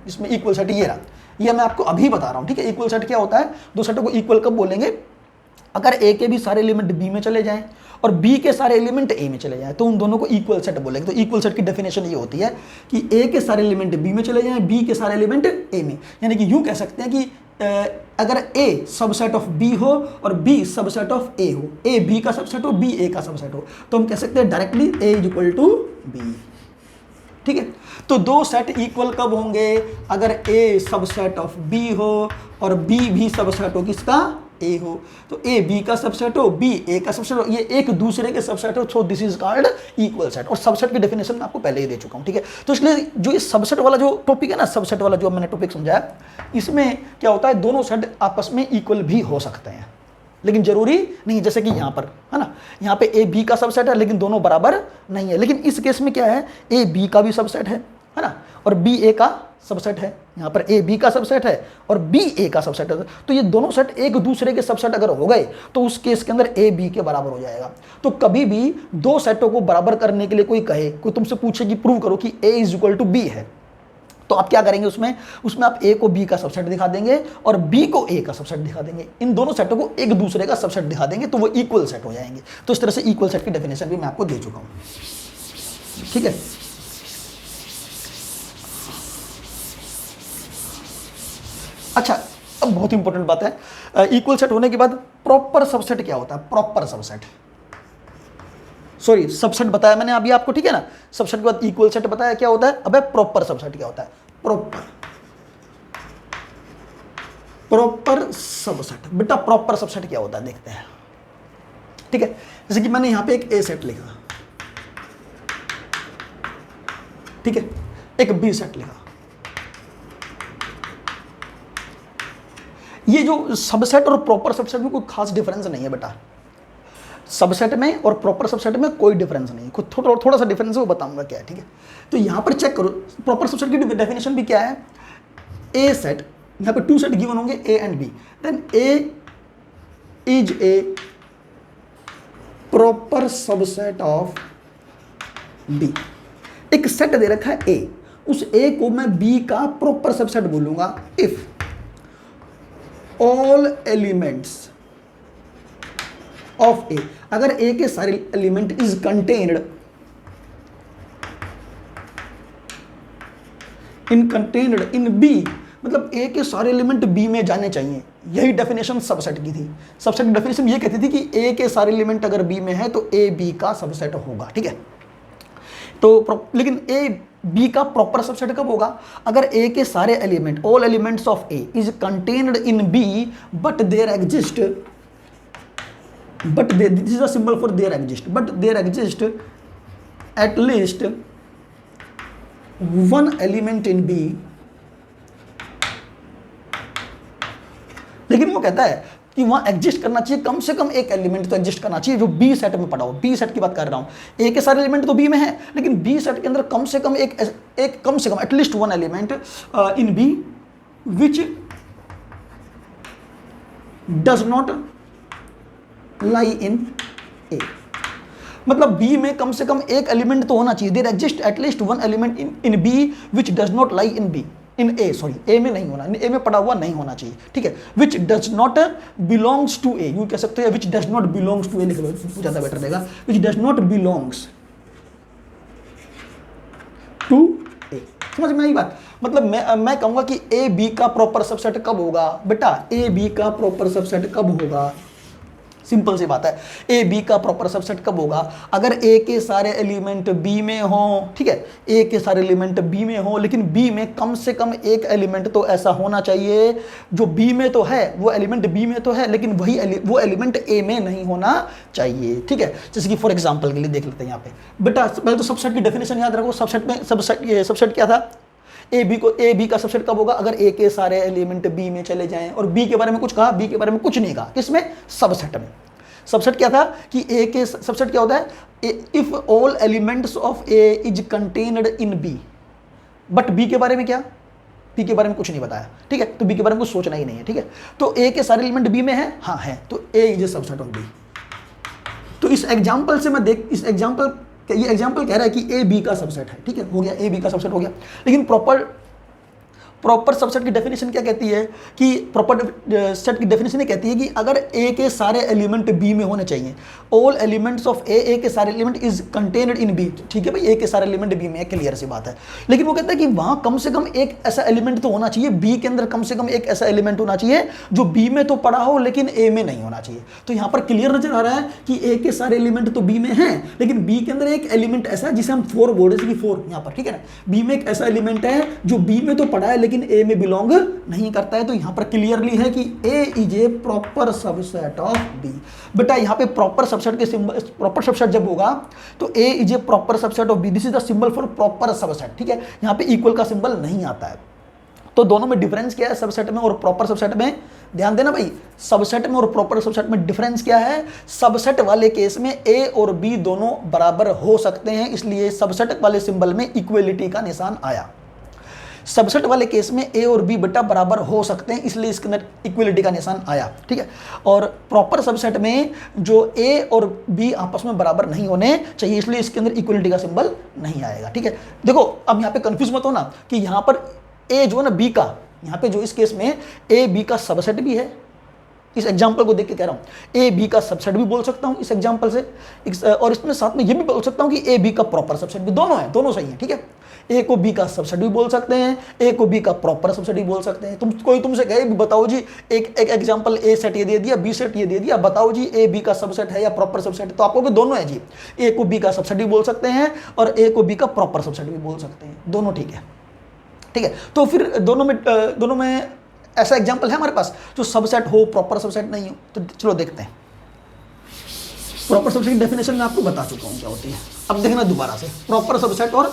इसमें इक्वल सेट ये रहा, ये मैं आपको अभी बता रहा हूँ, ठीक है। इक्वल सेट क्या होता है, दो सेटों को इक्वल कब बोलेंगे, अगर ए के भी सारे एलिमेंट बी में चले जाएं और बी के सारे एलिमेंट ए में चले जाएं तो उन दोनों को इक्वल सेट बोलेंगे। तो इक्वल सेट की डेफिनेशन ये होती है कि ए के सारे एलिमेंट बी में चले जाएं, बी के सारे एलिमेंट ए में। यानी कि यूं कह सकते हैं कि अगर ए सबसेट ऑफ बी हो और बी सबसेट ऑफ ए हो, ए बी का सबसेट हो, बी ए का सबसेट हो, तो हम कह सकते हैं directly A is equal to B, ठीक है। तो दो सेट इक्वल कब होंगे, अगर ए सबसेट ऑफ बी हो और बी भी सबसेट हो किसका, ए हो। तो ए बी का सबसेट हो, बी ए का सबसेट हो, ये एक दूसरे के सबसेट हो, so this is called equal set. और सबसेट की डेफिनेशन मैं आपको पहले ही दे चुका हूं, ठीक है। तो इसलिए जो इस सबसेट वाला जो टॉपिक है ना, सबसेट वाला जो मैंने टॉपिक समझाया, इसमें क्या होता है, दोनों सेट आपस में इक्वल भी हो सकते हैं, लेकिन जरूरी नहीं। जैसे कि यहाँ पर है ना, यहाँ पे ए बी का सबसेट है लेकिन दोनों बराबर नहीं है। लेकिन इस केस में क्या है, ए बी का भी सबसेट है ना, और बी ए का सबसेट है। यहाँ पर ए बी का सबसेट है और बी ए का सबसेट है, तो ये दोनों सेट एक दूसरे के सबसेट अगर हो गए तो उस केस के अंदर ए बी के बराबर हो जाएगा। तो कभी भी दो सेटों को बराबर करने के लिए कोई कहे, कोई तुमसे पूछे कि प्रूव करो कि A is equal to B है, तो आप क्या करेंगे, उसमें आप ए को बी का सबसेट दिखा देंगे और बी को ए का सबसेट दिखा देंगे। इन दोनों सेटों को एक दूसरे का सबसेट दिखा देंगे तो वो इक्वल सेट हो जाएंगे। तो इस तरह से इक्वल सेट की डेफिनेशन भी मैं आपको दे चुका हूं, ठीक है। अच्छा, अब बहुत इंपॉर्टेंट बात है, इक्वल सेट होने के बाद प्रॉपर सबसेट क्या होता है, प्रॉपर सबसेट, सॉरी सबसेट बताया मैंने अभी आपको, ठीक है ना। सबसेट के बाद इक्वल सेट बताया क्या होता है, अबे प्रॉपर सबसेट क्या होता है, प्रॉपर सबसेट। बेटा प्रॉपर सबसेट क्या होता है देखते हैं, ठीक है। जैसे कि मैंने यहां पे एक ए सेट लिखा, ठीक है, एक बी सेट लिखा। ये जो सबसेट और प्रॉपर सबसेट में कोई खास डिफरेंस नहीं है बेटा, सबसेट में और प्रॉपर सबसेट में कोई डिफरेंस नहीं है, थोड़ा सा डिफरेंस है वो बताऊंगा क्या है, ठीक है। तो यहां पर चेक करो, प्रॉपर सबसेट की डेफिनेशन भी क्या है, ए सेट, यहां पे टू सेट गिवन होंगे A and B, then A is a proper subset of B. एक सेट दे रखा है ए, उस ए को मैं बी का प्रॉपर सबसेट बोलूंगा if all elements of A, अगर ए के सारे element is contained in B, मतलब ए के सारे एलिमेंट बी में जाने चाहिए। यही डेफिनेशन सबसेट की थी। सबसेट की डेफिनेशन ये कहती थी कि ए के सारे एलिमेंट अगर बी में है तो ए बी का सबसेट होगा, ठीक है। तो लेकिन ए बी का प्रॉपर सबसेट कब होगा, अगर ए के सारे element, all elements of A is contained in B but there exist, but this is a symbol for there exist, but there exist at least one element in B। लेकिन वो कहता है कि वहां एग्जिस्ट करना चाहिए कम से कम एक एलिमेंट तो एग्जिस्ट करना चाहिए जो बी सेट में पड़ा हो। बी सेट की बात कर रहा हूं, ए के सारे एलिमेंट तो बी में है लेकिन बी सेट के अंदर कम से कम at least one element in B which does not lie in A, मतलब बी में कम से कम एक एलिमेंट तो होना चाहिए। There exist at least one element in B which does not lie in B, in A, sorry A में नहीं होना, ए में पड़ा हुआ नहीं होना चाहिए, ठीक है। Which does not belongs to A, you कह सकते हैं which does not belongs to A, लिख लो ज्यादा बेटर रहेगा, which does not belongs to A. समझ में आई बात, मतलब मैं कहूंगा कि ए बी का प्रॉपर सबसेट कब होगा बेटा, ए बी का प्रॉपर सबसेट कब होगा, सिंपल सी बात है, ए बी का प्रॉपर सबसेट कब होगा, अगर ए के सारे एलिमेंट बी में हो, ठीक है, ए के सारे एलिमेंट बी में हो लेकिन बी में कम से कम एक एलिमेंट तो ऐसा होना चाहिए जो बी में तो है, वो एलिमेंट बी में तो है लेकिन वो एलिमेंट ए में नहीं होना चाहिए, ठीक है। जैसे कि फॉर एग्जांपल के लिए देख लेते हैं यहाँ पे बेटा, पहले तो सबसेट की डेफिनेशन याद रखो। सबसेट में सबसेट क्या था, ए बी का सबसेट कब होगा, अगर ए के सारे एलिमेंट बी में चले जाएं, और बी के बारे में कुछ कहा, बी के बारे में कुछ नहीं कहा, किसमें, सबसेट में। सबसेट क्या था कि ए के सबसेट क्या होता है, if all elements of A is contained in B, but B के बारे में क्या, पी के बारे में कुछ नहीं बताया, ठीक है, तो बी के बारे में कुछ सोचना ही नहीं है, ठीक है। तो ए के सारे एलिमेंट बी में है, हाँ है, तो A is a subset of B. तो इस एग्जांपल से मैं इस एग्जांपल, ये एग्जांपल कह रहा है कि ए बी का सबसेट है, ठीक है, हो गया, ए बी का सबसेट हो गया। लेकिन प्रॉपर सबसेट की डेफिनेशन क्या कहती है कि प्रॉपर सेट की डेफिनेशन ये कहती है कि अगर ए के सारे एलिमेंट बी में होने चाहिए, ऑल एलिमेंट्स ऑफ ए के सारे element is contained in B, ठीक है भाई, ए के सारे एलिमेंट बी में है, क्लियर सी बात है। लेकिन वो कहता है कि वहां कम से कम एक ऐसा एलिमेंट तो होना चाहिए, बी के अंदर कम से कम एक ऐसा एलिमेंट होना चाहिए जो बी में तो पड़ा हो लेकिन ए में नहीं होना चाहिए। तो यहाँ पर क्लियर नजर आ रहा है कि ए के सारे एलिमेंट तो बी में हैं, लेकिन बी के अंदर एक एलिमेंट ऐसा है जिसे हम 4 बोल रहे थे कि 4 यहाँ पर, ठीक है ना, बी में एक ऐसा एलिमेंट है जो बी में तो पड़ा है लेकिन ए में बिलोंग नहीं करता है। तो यहां पर क्लियरली है कि A is a proper subset of B. बेटा यहां पे प्रॉपर सबसेट के सिंबल, प्रॉपर सबसेट जब होगा तो A is a proper subset of B, this is the symbol for proper subset, ठीक है। यहां पे इक्वल का सिंबल नहीं आता है। तो दोनों में डिफरेंस क्या है, सबसेट में और प्रॉपर सबसेट में? ध्यान देना भाई, सबसेट में और प्रॉपर सबसेट में डिफरेंस क्या है। सबसेट वाले केस में ए और बी दोनों बराबर हो सकते हैं, इसलिए सबसेट वाले सिंबल में इक्वलिटी का निशान आया। सबसेट वाले केस में ए और बी बेटा बराबर हो सकते हैं, इसलिए इसके अंदर इक्वलिटी का निशान आया, ठीक है। और प्रॉपर सबसेट में जो ए और बी आपस में बराबर नहीं होने चाहिए, इसलिए इसके अंदर इक्वलिटी का सिंबल नहीं आएगा, ठीक है। देखो अब यहाँ पे कंफ्यूज मत होना कि यहाँ पर ए जो है ना बी का, यहाँ पे जो इस केस में ए बी का सबसेट भी है, इस एग्जाम्पल को देख के कह रहा हूँ, ए बी का सबसेट भी बोल सकता हूँ इस एग्जाम्पल से, और इसमें साथ में ये भी बोल सकता हूँ कि ए बी का प्रॉपर सबसेट भी, दोनों है, दोनों सही है, ठीक है। ए को बी का सबसेट भी बोल सकते हैं, ए को बी का प्रॉपर सबसेट भी बोल सकते हैं। कोई तुमसे कहे बताओ जी, एक एग्जांपल ए सेट ये दे दिया, बी सेट ये दे दिया, बताओ जी ए बी का सबसेट है या प्रॉपर सबसेट है, तो आपको दोनों है जी, ए को बी का सबसेट भी बोल सकते हैं और ए को बी का प्रॉपर सबसेट भी बोल सकते हैं, दोनों ठीक है, ठीक है। तो फिर दोनों में ऐसा एग्जाम्पल है हमारे पास जो सबसेट हो, प्रॉपर सबसेट नहीं हो। तो चलो देखते हैं, प्रॉपर सबसेट की डेफिनेशन मैं आपको बता चुका हूँ क्या होती है। अब देखना दोबारा से, प्रॉपर सबसेट और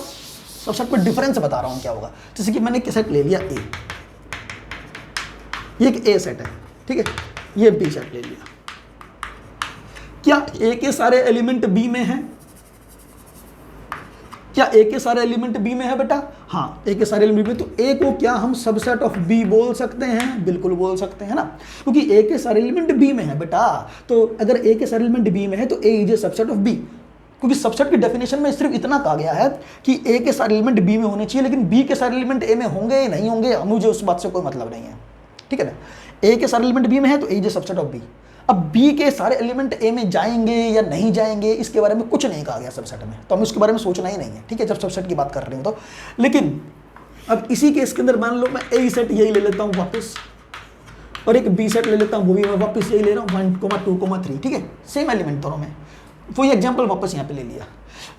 सबसेट में डिफरेंस बता रहा हूं क्या होगा। जैसे कि मैंने एक सेट ले लिया ए, ये एक ए सेट है, ठीक है, ये बी सेट ले लिया, क्या ए के सारे एलिमेंट बी में हैं? क्या ए के सारे एलिमेंट बी में है बेटा? हाँ, ए के सारे एलिमेंट में, तो ए को क्या हम सबसेट ऑफ बी बोल सकते हैं? बिल्कुल बोल सकते हैं ना, क्योंकि ए के सारे एलिमेंट बी में है बेटा। तो अगर ए के सारे एलिमेंट बी में है तो A is a subset of B, क्योंकि सबसेट की डेफिनेशन में सिर्फ इतना कहा गया है कि ए के सारे एलिमेंट बी में होने चाहिए, लेकिन बी के सारे एलिमेंट ए में होंगे या नहीं होंगे, मुझे उस बात से कोई मतलब नहीं है, ठीक है ना। ए के सारे एलिमेंट बी में है तो A is a subset of B. अब बी के सारे एलिमेंट ए में जाएंगे या नहीं जाएंगे, इसके बारे में कुछ नहीं कहा गया सबसेट में, तो हमें उसके बारे में सोचना ही नहीं है, ठीक है, जब सबसेट की बात कर रहे हो तो। लेकिन अब इसी केस के अंदर मान लो मैं ए सेट यही ले लेता हूँ वापस, और एक बी सेट ले लेता हूँ, वो भी मैं वापस यही ले रहा हूँ 1, 2, 3, ठीक है, सेम एलिमेंट दोनों में, वही एग्जाम्पल वापस यहाँ पे ले लिया।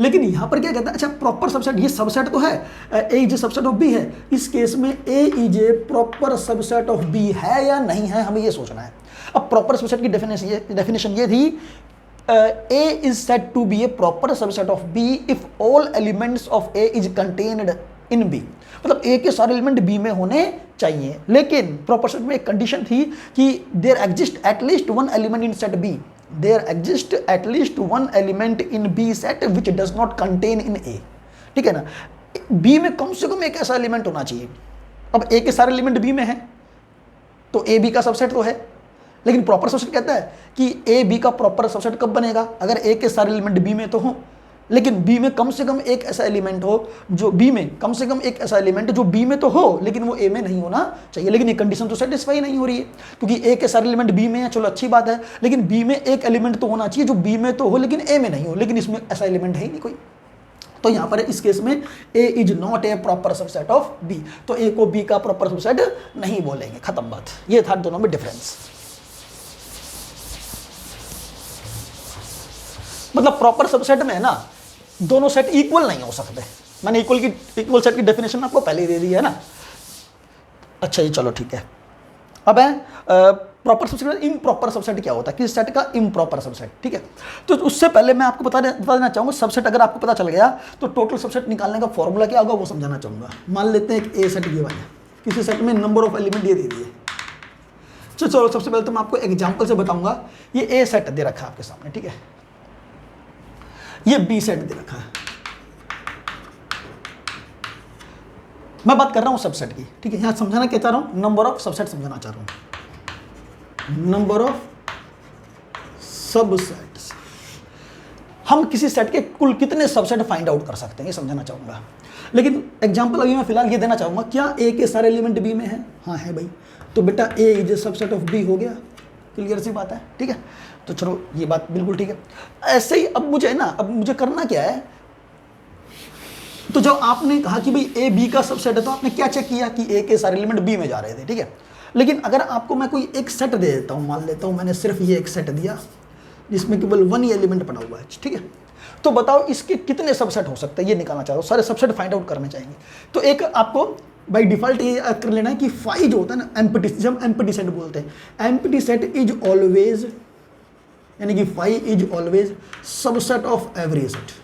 लेकिन यहाँ पर क्या कहता है, अच्छा प्रॉपर सबसेट, ये सबसेट तो है, A is a subset of B है, इस केस में A is a proper subset of B है या नहीं है, हमें ये सोचना है। अब प्रॉपर सबसेट की डेफिनेशन ये थी, A is said to be a proper subset of B if all elements of A is contained in B, मतलब ए के सारे एलिमेंट बी में होने चाहिए। लेकिन प्रॉपर सबसेट में एक कंडीशन थी कि there exist at least one element in set B, there exists at least one element in B set which does not contain in A, ठीक है ना। B में कम से कम एक ऐसा एलिमेंट होना चाहिए। अब A के सारे एलिमेंट B में है तो A B का सबसेट तो है, लेकिन प्रॉपर सबसेट कहता है कि A B का प्रॉपर सबसेट कब बनेगा, अगर A के सारे एलिमेंट B में तो हो, लेकिन B में कम से कम एक ऐसा एलिमेंट हो जो B में कम से कम एक ऐसा एलिमेंट जो B में तो हो लेकिन वो A में नहीं होना चाहिए। लेकिन ये कंडीशन तो सेटिस्फाई नहीं हो रही है, क्योंकि A के सारे एलिमेंट B में है, चलो अच्छी बात है, लेकिन B में एक एलिमेंट तो होना चाहिए जो B में तो हो लेकिन A में नहीं हो, लेकिन इसमें ऐसा एलिमेंट है ही नहीं कोई। तो यहाँ पर इस केस में A is not A proper subset of B, तो A को B का प्रॉपर सबसेट नहीं बोलेंगे, खत्म बात। ये था दोनों में डिफरेंस। मतलब प्रॉपर सबसेट में है ना, दोनों सेट इक्वल नहीं हो सकते। मैंने इक्वल सेट की डेफिनेशन आपको पहले ही दे दी है ना। अच्छा जी चलो ठीक है। अब है प्रॉपर सबसेट, इम्प्रॉपर सबसेट क्या होता है, किस सेट का इम्प्रॉपर सबसेट, ठीक है। तो उससे पहले मैं आपको बता देना चाहूँगा, सबसेट अगर आपको पता चल गया तो टोटल सबसेट निकालने का फॉर्मूला क्या होगा वो समझाना चाहूँगा। मान लेते हैं एक ए सेट गिवन है, किसी सेट में नंबर ऑफ एलिमेंट ये दे दिए। चलो सबसे पहले तो मैं आपको एग्जाम्पल से बताऊँगा। ये ए सेट दे रखा है आपके सामने, ठीक है, ये बी सेट दे रखा है, मैं बात कर रहा हूँ सबसेट की, ठीक है। यहाँ समझाना क्या चाह रहा हूँ, नंबर ऑफ सबसेट समझाना चाह रहा हूँ, नंबर ऑफ सबसेट्स। हम किसी सेट के कुल कितने सबसेट फाइंड आउट कर सकते हैं ये समझाना चाहूँगा। लेकिन एग्जांपल अभी मैं फिलहाल ये देना चाहूँगा, क्या ए के सारे एलिमेंट बी में है? हाँ है भाई, तो बेटा A is a subset of B हो गया, क्लियर सी बात है, ठीक है। तो चलो ये बात बिल्कुल ठीक है। ऐसे ही अब मुझे करना क्या है, तो जब आपने कहा कि भाई ए बी का सबसेट है, तो आपने क्या चेक किया कि ए के सारे एलिमेंट बी में जा रहे थे, ठीक है। लेकिन अगर आपको मैं कोई एक सेट दे देता हूँ, मान लेता हूँ मैंने सिर्फ ये एक सेट दिया जिसमें केवल 1 ही एलिमेंट पड़ा हुआ है, ठीक है, तो बताओ इसके कितने सबसेट हो सकते हैं, ये निकालना चाह रहा हूँ, सारे सबसेट फाइंड आउट करने चाहिए। तो एक आपको बाई डिफॉल्ट ये कर लेना है कि फाई जो होता है ना एम्प्टी, जब हम एम्प्टी सेट बोलते हैं, एम्प्टी सेट इज ऑलवेज, यानी कि phi is always subset of every set.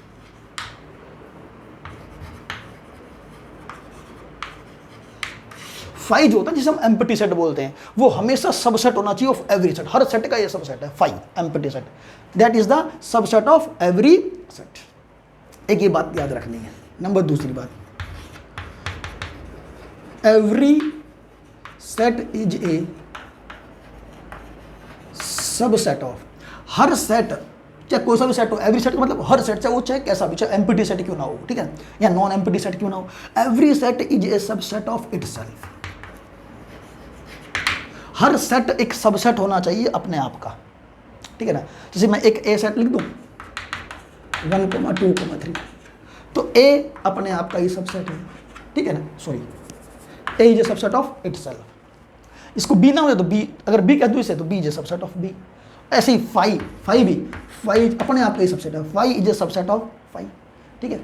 Phi जो होता है जिसे हम एम्प्टी सेट बोलते हैं, वो हमेशा सबसेट होना चाहिए ऑफ एवरी सेट, हर सेट का ये सबसेट है phi, empty set, that is the subset of every set. एक ये बात याद रखनी है। नंबर दूसरी बात, every set is a subset of, हर सेट चाहे कोई सा भी सेट हो, एवरी सेट का मतलब हर सेट, चाहे वो चाहे कैसा भी, चाहे एम्प्टी सेट क्यों ना हो, ठीक है, या नॉन एम्प्टी सेट क्यों ना हो, every set is a subset of itself. Her set एक सबसेट होना चाहिए अपने आप का, ठीक है ना। जैसे मैं एक ए सेट लिख दूं 1, 2, 3, तो ए अपने आप का ही सबसेट है, ठीक है ना, sorry, A is a subset of itself. इसको बी ना हो तो बी, अगर बी कह दूं इसे तो B is a subset of B. ऐसे ही फाई अपने आप का ही सबसेट है, phi is a subset of phi, ठीक है।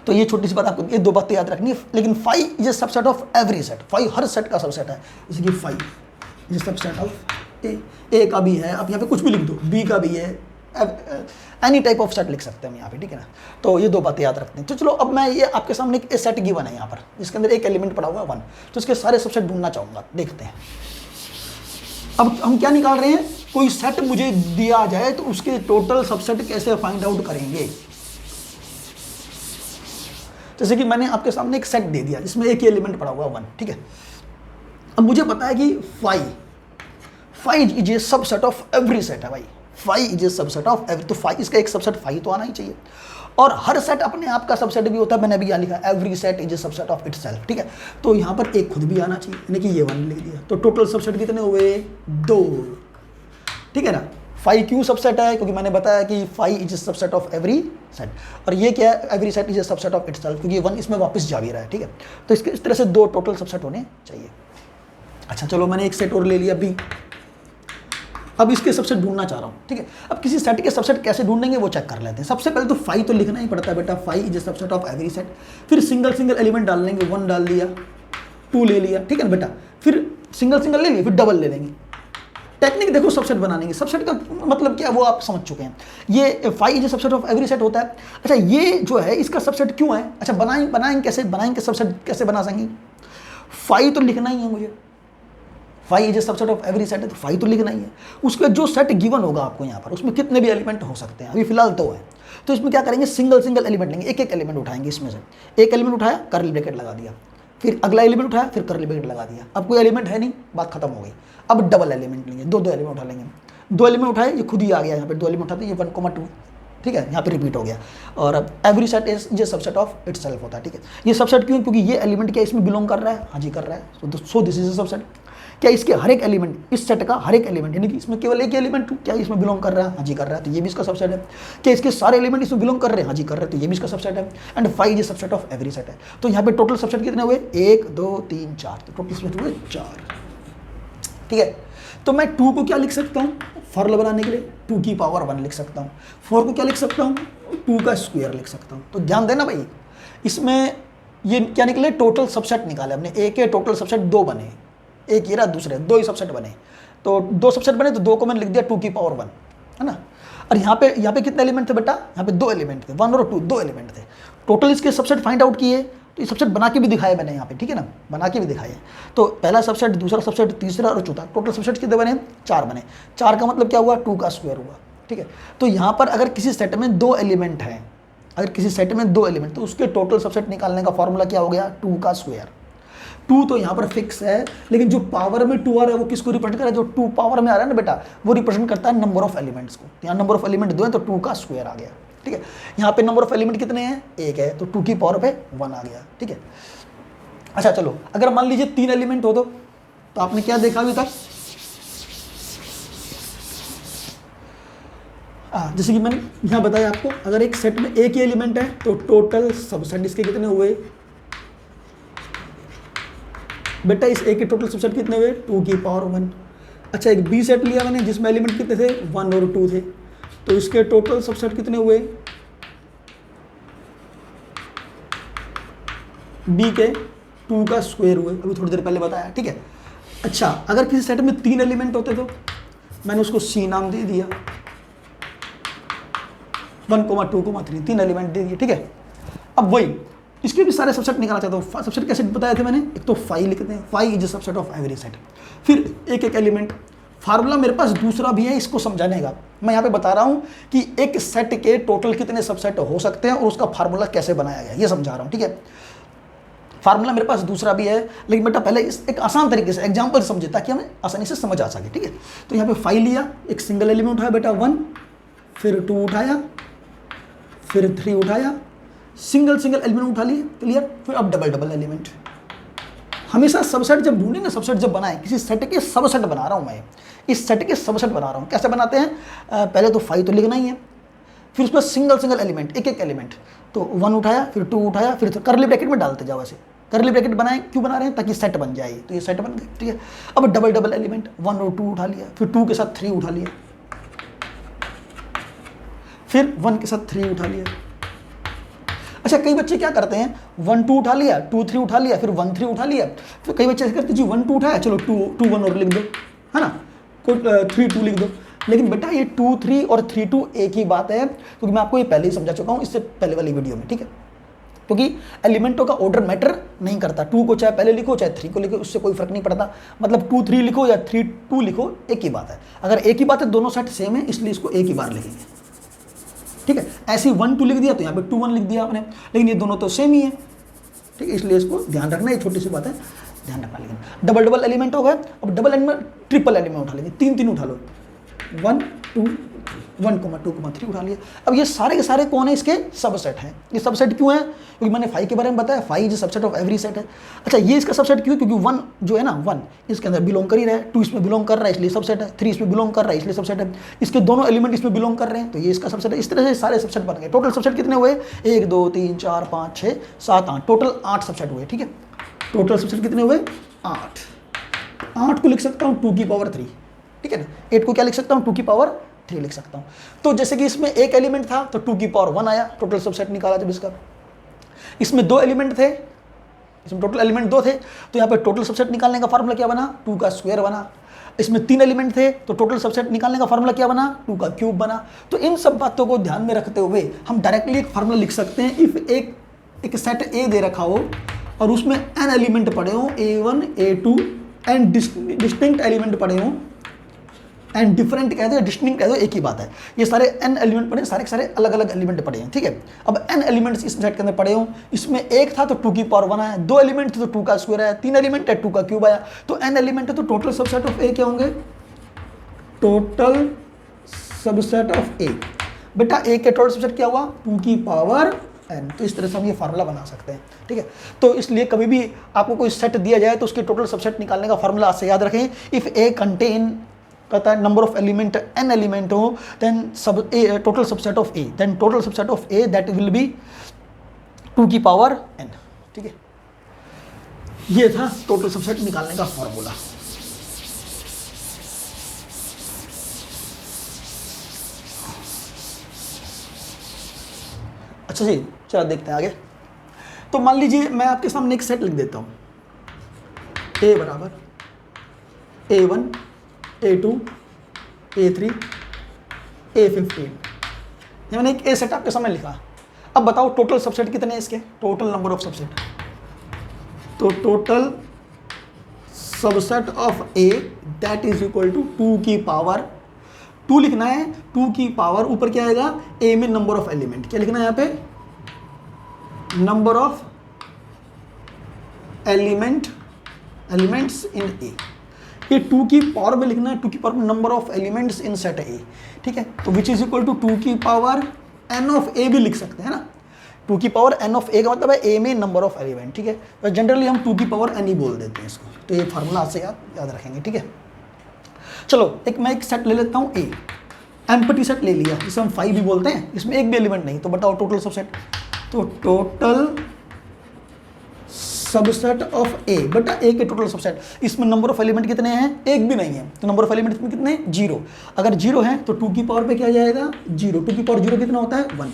तो ये छोटी सी बात, आपको ये 2 बातें याद रखनी है। लेकिन phi is a subset of every set, phi हर सेट का सबसेट है, जैसे कि phi is a subset of A का भी है, आप यहाँ पे कुछ भी लिख दो, बी का भी है, एनी टाइप ऑफ सेट लिख सकते हैं हम यहाँ पे, ठीक है ना। तो ये 2 बातें याद रखते हैं। तो चलो अब मैं ये आपके सामने एक सेट गिवन है यहाँ पर, जिसके अंदर एक एलिमेंट पड़ा हुआ है 1, तो इसके सारे सबसेट ढूंढना चाहूँगा, देखते हैं। अब हम क्या निकाल रहे हैं, कोई सेट मुझे दिया जाए तो उसके टोटल सबसेट कैसे फाइंड आउट करेंगे। जैसे कि मैंने आपके सामने एक सेट दे दिया जिसमें एक ही एलिमेंट पड़ा हुआ 1, ठीक है। अब मुझे पता है कि phi is a subset of every set है भाई, phi is a subset of every, तो फाई इसका एक सबसेट फाई तो आना ही चाहिए। और हर सेट अपने आप का सबसेट भी होता है, मैंने अभी यहाँ लिखा every set is a subset of itself, ठीक है। तो यहाँ पर एक खुद भी आना चाहिए, यानी कि ये 1 लिख दिया, तो टोटल सबसेट कितने हुए 2, ठीक है ना। फाई क्यों सबसेट है, क्योंकि मैंने बताया कि phi is a subset of every set, और ये क्या है, every set is a subset of itself, क्योंकि 1 इसमें वापस जा भी रहा है, ठीक है। तो इसके इस तरह से 2 टोटल सबसेट होने चाहिए। अच्छा चलो, मैंने एक सेट और ले लिया बी, अब इसके सबसेट ढूंढना चाह रहा हूँ, ठीक है। अब किसी सेट के सबसेट कैसे ढूंढेंगे वो चेक कर लेते हैं। सबसे पहले तो फाई तो लिखना ही पड़ता है बेटा, phi is a subset of every set. फिर सिंगल एलिमेंट डाल लेंगे, 1 डाल दिया, 2 ले लिया, ठीक है ना बेटा। फिर सिंगल ले लिया, फिर डबल ले लेंगे। टेक्निक देखो सबसेट बनाने की, सबसेट का मतलब क्या है वो आप समझ चुके हैं। ये phi is a subset of every set होता है। अच्छा ये जो है इसका सबसेट क्यों है, अच्छा बनाएंगे कैसे सबसेट कैसे बना सकेंगे। फाई तो लिखना ही है मुझे, phi is a subset of every set है, तो फाई तो लिखना ही है। उसके जो सेट गिवन होगा आपको यहाँ पर, उसमें कितने भी एलिमेंट हो सकते हैं, अभी फिलहाल 2 है। तो इसमें क्या करेंगे, सिंगल एलिमेंट लेंगे, एक एलिमेंट उठाएंगे, इसमें से एक एलिमेंट उठाया, कर्ली ब्रैकेट लगा दिया, फिर अगला एलिमेंट उठाया, फिर कर्ली ब्रैकेट लगा दिया। अब कोई एलिमेंट है नहीं, बात खत्म हो गई। अब डबल एलिमेंट लेंगे, 2 एलिमेंट उठा लेंगे, 2 एलिमेंट उठाए, ये खुद ही आ गया यहाँ पे, 2 एलिमेंट उठाते, ये 1, 2, ठीक है, यहाँ पे रिपीट हो गया। और अब एवरी सेट इज ये सबसेट ऑफ इटसेल्फ होता है, ठीक है। ये सबसेट क्यों, क्योंकि ये एलिमेंट क्या इसमें बिलोंग कर रहा है, हाँ जी कर रहा है, so this is a subset. क्या इसके हर एक एलिमेंट, इस सेट का हर एक एलिमेंट, यानी कि इसमें केवल एक एलिमेंट क्या इसमें बिलोंग कर रहा है, हाँ जी कर रहा है, तो ये भी इसका सबसेट है। क्या इसके सारे एलिमेंट इसमें बिलोंग कर रहे हैं, हाँ जी कर रहे हैं, तो ये भी इसका सबसेट है। And phi is subset of every set है। तो यहाँ पे टोटल सबसेट कितने हुए, 1, 2, 3, 4, तो टोटल सबसेट हुए 4, ठीक है। तो मैं 2 को क्या लिख सकता हूँ, फॉर्मूला बनाने के लिए 2 की पावर 1 लिख सकता हूँ। 4 को क्या लिख सकता हूँ, 2 का स्क्वायर लिख सकता हूँ। तो ध्यान देना भाई, इसमें ये क्या निकले, टोटल सबसेट निकाले हमने। ए के टोटल सबसेट 2 बने, एक ये रहा, दूसरे 2 ही सबसेट बने। तो 2 सबसेट बने, तो 2 को मैंने लिख दिया 2 की पावर 1, है ना। और यहाँ पे कितने एलिमेंट थे बेटा, यहाँ पे 2 एलिमेंट थे, 1 और 2, 2 एलिमेंट थे। टोटल इसके सबसेट फाइंड आउट किए, तो ये सबसेट बना के भी दिखाए मैंने यहाँ पे, ठीक है ना, बना के भी दिखाए। तो पहला सबसेट, दूसरा सबसेट, तीसरा और चौथा, टोटल सबसेट कितने बने, 4 बने। 4 का मतलब क्या हुआ, 2 का स्क्वायर हुआ, ठीक है। तो यहाँ पर अगर किसी सेट में 2 एलिमेंट हैं, अगर किसी सेट में 2 एलिमेंट, तो उसके टोटल सबसेट निकालने का फॉर्मूला क्या हो गया, 2 का स्क्वायर। 2 तो यहाँ पर फिक्स है, लेकिन जो पावर में 2 आ रहा है वो किसको रिप्रेजेंट कर रहा है, जो 2 पावर में आ रहा है ना बेटा, वो रिप्रेजेंट करता है नंबर ऑफ एलिमेंट्स को। यहाँ नंबर ऑफ एलिमेंट 2 है तो 2 का स्क्वायर आ गया, ठीक है। यहाँ पे नंबर ऑफ एलिमेंट कितने हैं, 1 है, तो 2 की पावर पे 1 आ गया, ठीक है। अच्छा चलो, अगर मान लीजिए 3 एलिमेंट हो तो आपने क्या देखा अभी तक, जैसे कि मैंने यहाँ बताया आपको, अगर एक सेट में एक ही एलिमेंट है तो टोटल सबसेट इसके कितने हुए बेटा, इस ए के टोटल सबसेट कितने हुए, 2 की पावर 1। अच्छा, एक बी सेट लिया मैंने जिसमें एलिमेंट कितने थे, 1 और 2 थे, तो इसके टोटल सबसेट कितने हुए, बी के 2 का स्क्वायर हुए, अभी थोड़ी देर पहले बताया, ठीक है। अच्छा, अगर किसी सेट में 3 एलिमेंट होते तो मैंने उसको सी नाम दे दिया, 1, 2, 3, 3 एलिमेंट दे दिए, ठीक है। अब वही इसके भी सारे सबसेट निकालना चाहता हूँ। सबसेट कैसे बताए थे मैंने, एक तो फाई लिखते हैं, phi is subset of every set, फिर एक एक एलिमेंट। फार्मूला मेरे पास दूसरा भी है इसको समझाने का, मैं यहाँ पे बता रहा हूँ कि एक सेट के टोटल कितने सबसेट हो सकते हैं और उसका फार्मूला कैसे बनाया गया, ये समझा रहा हूँ, ठीक है। फार्मूला मेरे पास दूसरा भी है, लेकिन बेटा पहले इस एक आसान तरीके से एग्जाम्पल समझे ताकि हमें आसानी से समझ आ सके, ठीक है। तो यहाँ पे फाई लिया, एक सिंगल एलिमेंट उठाया बेटा 1, फिर 2 उठाया, फिर 3 उठाया, सिंगल सिंगल एलिमेंट उठा लिए, क्लियर। फिर अब डबल डबल एलिमेंट। हमेशा सबसेट जब ढूंढे ना, सबसेट जब बनाए, किसी सेट के सबसेट बना रहा हूँ मैं, इस सेट के सबसेट बना रहा हूँ, कैसे बनाते हैं, पहले तो 5 तो लिखना ही है, फिर उसमें सिंगल सिंगल एलिमेंट, एक एक एलिमेंट, तो 1 उठाया, फिर 2 उठाया, फिर करली ब्रैकेट में डालते जाओ। ऐसे करली ब्रैकेट बनाए क्यों बना रहे हैं, ताकि सेट बन जाए, तो ये सेट बन गए, ठीक है। अब डबल डबल एलिमेंट, 1 और 2 उठा लिया, फिर 2 के साथ 3 उठा लिया, फिर 1 के साथ 3 उठा लिया। अच्छा, कई बच्चे क्या करते हैं, 1 2 उठा लिया, 2 3 उठा लिया, फिर 1 3 उठा लिया, फिर कई बच्चे ऐसे करते जी 1 2 उठाया, चलो 2 1 और लिख दो, है ना, कोई 3 2 लिख दो। लेकिन बेटा ये 2 3 और 3 2 एक ही बात है, क्योंकि मैं आपको ये पहले ही समझा चुका हूँ इससे पहले वाली वीडियो में, ठीक है। क्योंकि एलिमेंटों का ऑर्डर मैटर नहीं करता, 2 को चाहे पहले लिखो चाहे 3 को लिखो, उससे कोई फर्क नहीं पड़ता। मतलब 2 3 लिखो या 3 2 लिखो, एक ही बात है। अगर एक ही बात है, दोनों सेट सेम है, इसलिए इसको एक ही बार लिखेंगे, ठीक है। ऐसे 1 2 लिख दिया तो यहाँ पे 2 1 लिख दिया आपने, लेकिन ये दोनों तो सेम ही है, ठीक है, इसलिए इसको ध्यान रखना, ये छोटी सी बात है, ध्यान रखना। लेकिन डबल डबल एलिमेंट हो गए, अब डबल एलिमेंट ट्रिपल एलिमेंट उठा लेंगे, 3 3 उठा लो, 1 2 1 2 3 उठा लिया। अब ये सारे के सारे कौन है, इसके सबसेट हैं। ये सबसेट क्यों है, क्योंकि मैंने 5 के बारे में बताया, 5 is subset of every set है। अच्छा, ये इसका सबसेट क्यों, क्योंकि 1 जो है ना, 1 इसके अंदर बिलोंग कर ही रहा है, 2 इसमें बिलोंग कर रहा है इसलिए सबसेट है, 3 इसमें बिलोंग कर रहा है इसलिए सबसेट है, इसके दोनों एलिमेंट इसमें बिलोंग कर रहे हैं तो ये इसका सबसेट है। इस तरह से सारे सबसेट बन गए। टोटल सबसेट कितने हुए, 1 2 3 4 5 6 7 8, टोटल 8 सबसेट हुए, ठीक है। टोटल सबसेट कितने हुए, 8 को लिख सकता हूँ 2 की पावर 3, ठीक है ना। 8 को क्या लिख सकता हूँ, 2 की पावर 3 लिख सकता हूँ। तो जैसे कि इसमें एक एलिमेंट था तो 2 की पावर 1 आया, टोटल सबसेट निकाला जब इसका। इसमें 2 एलिमेंट थे, इसमें टोटल एलिमेंट 2 थे, तो यहाँ पे टोटल सबसेट निकालने का फार्मूला क्या बना, 2 का स्क्वायर बना। इसमें 3 एलिमेंट थे तो टोटल सबसेट निकालने का फार्मूला क्या बना, 2 का क्यूब बना। तो इन सब बातों को ध्यान में रखते हुए हम डायरेक्टली एक फार्मूला लिख सकते हैं। इफ एक सेट ए दे रखा हो और उसमें n एलिमेंट पड़े हो, A1 A2 and distinct element पड़े हो, एंड डिफरेंट कह दो, डिस्टिंक्ट कह दो, एक ही बात है। ये सारे n एलिमेंट पड़े, सारे के सारे अलग अलग एलिमेंट पड़े हैं, ठीक है। अब n एलिमेंट्स इस सेट के अंदर पड़े हो, इसमें एक था तो 2 की पावर 1 आया, 2 एलिमेंट थे तो 2 का स्क्वायर आया, 3 एलिमेंट है 2 का क्यूब आया। तो n एलिमेंट है तो टोटल सबसेट ऑफ ए क्या होंगे, टोटल सबसेट ऑफ ए। बेटा ए के टोटल सबसेट क्या हुआ, 2 की पावर n। तो इस तरह से हम ये फार्मूला बना सकते हैं, ठीक है। तो इसलिए कभी भी आपको कोई सेट दिया जाए तो उसके टोटल सबसेट निकालने का फार्मूला से याद रखें। इफ ए कंटेन कहता है number of element n element हो, देन सब A total subset of A, then total subset of A that will be 2 की पावर n, ठीक है। ये था टोटल सबसेट निकालने का फार्मूला। अच्छा जी, चलो देखते हैं आगे। तो मान लीजिए मैं आपके सामने एक सेट लिख देता हूँ, ए बराबर A1 A2 A3 A15। ये मैंने एक ए सेट आपके सामने लिखा। अब बताओ टोटल सबसेट कितने हैं इसके, टोटल नंबर ऑफ सबसेट। तो total subset of A that is equal to 2 की पावर 2 लिखना है, 2 की पावर ऊपर क्या आएगा, ए में नंबर ऑफ एलिमेंट क्या लिखना है यहाँ पे, नंबर ऑफ एलिमेंट्स इन ए। ये 2 की पावर में लिखना है, 2 की पावर में number of elements in set ए, ठीक है। तो विच इज इक्वल टू 2 की पावर n ऑफ ए भी लिख सकते हैं ना। 2 की पावर n ऑफ ए का मतलब है ए में नंबर ऑफ एलिमेंट, ठीक है। तो जनरली हम 2 की पावर n ही बोल देते हैं इसको। तो ये फार्मूला से याद रखेंगे, ठीक है। चलो मैं एक सेट ले लेता हूँ ए, एम्प्टी सेट ले लिया, जिसे हम 5 भी बोलते हैं, इसमें एक भी एलिमेंट नहीं। तो बताओ टोटल सबसेट, तो टोटल सबसेट ऑफ ए बटा ए के टोटल सबसेट, इसमें नंबर ऑफ एलिमेंट कितने हैं, एक भी नहीं है। तो नंबर ऑफ एलिमेंट इसमें कितने हैं, 0। अगर 0 है तो 2 की पावर पे क्या जाएगा, 0। 2 की पावर 0 कितना होता है, 1।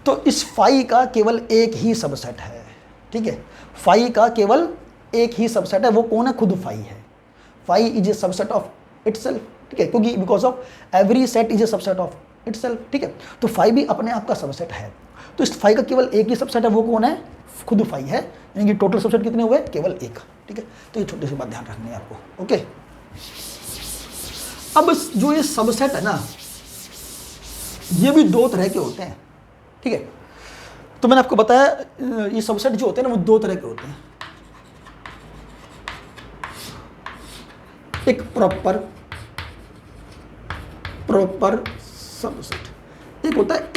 तो इस फाई का केवल एक ही सबसेट है, ठीक है। फाई का केवल एक ही सबसेट है, वो कौन है, खुद फाई है। Phi is a subset of itself, ठीक है, क्योंकि because of every set is a subset of itself, ठीक है। तो फाई भी अपने आप का सबसेट है। तो इस फाई का केवल एक ही सबसेट है, वो कौन है, खुद फाई है। यानी कि टोटल सबसेट कितने हुए, केवल एक, ठीक है। तो ये छोटी सी बात ध्यान रखनी है आपको, ओके। अब जो ये सबसेट है ना, ये भी 2 तरह के होते हैं, ठीक है। तो मैंने आपको बताया ये सबसेट जो होते हैं ना, वो 2 तरह के होते हैं। एक प्रॉपर सबसेट, एक होता है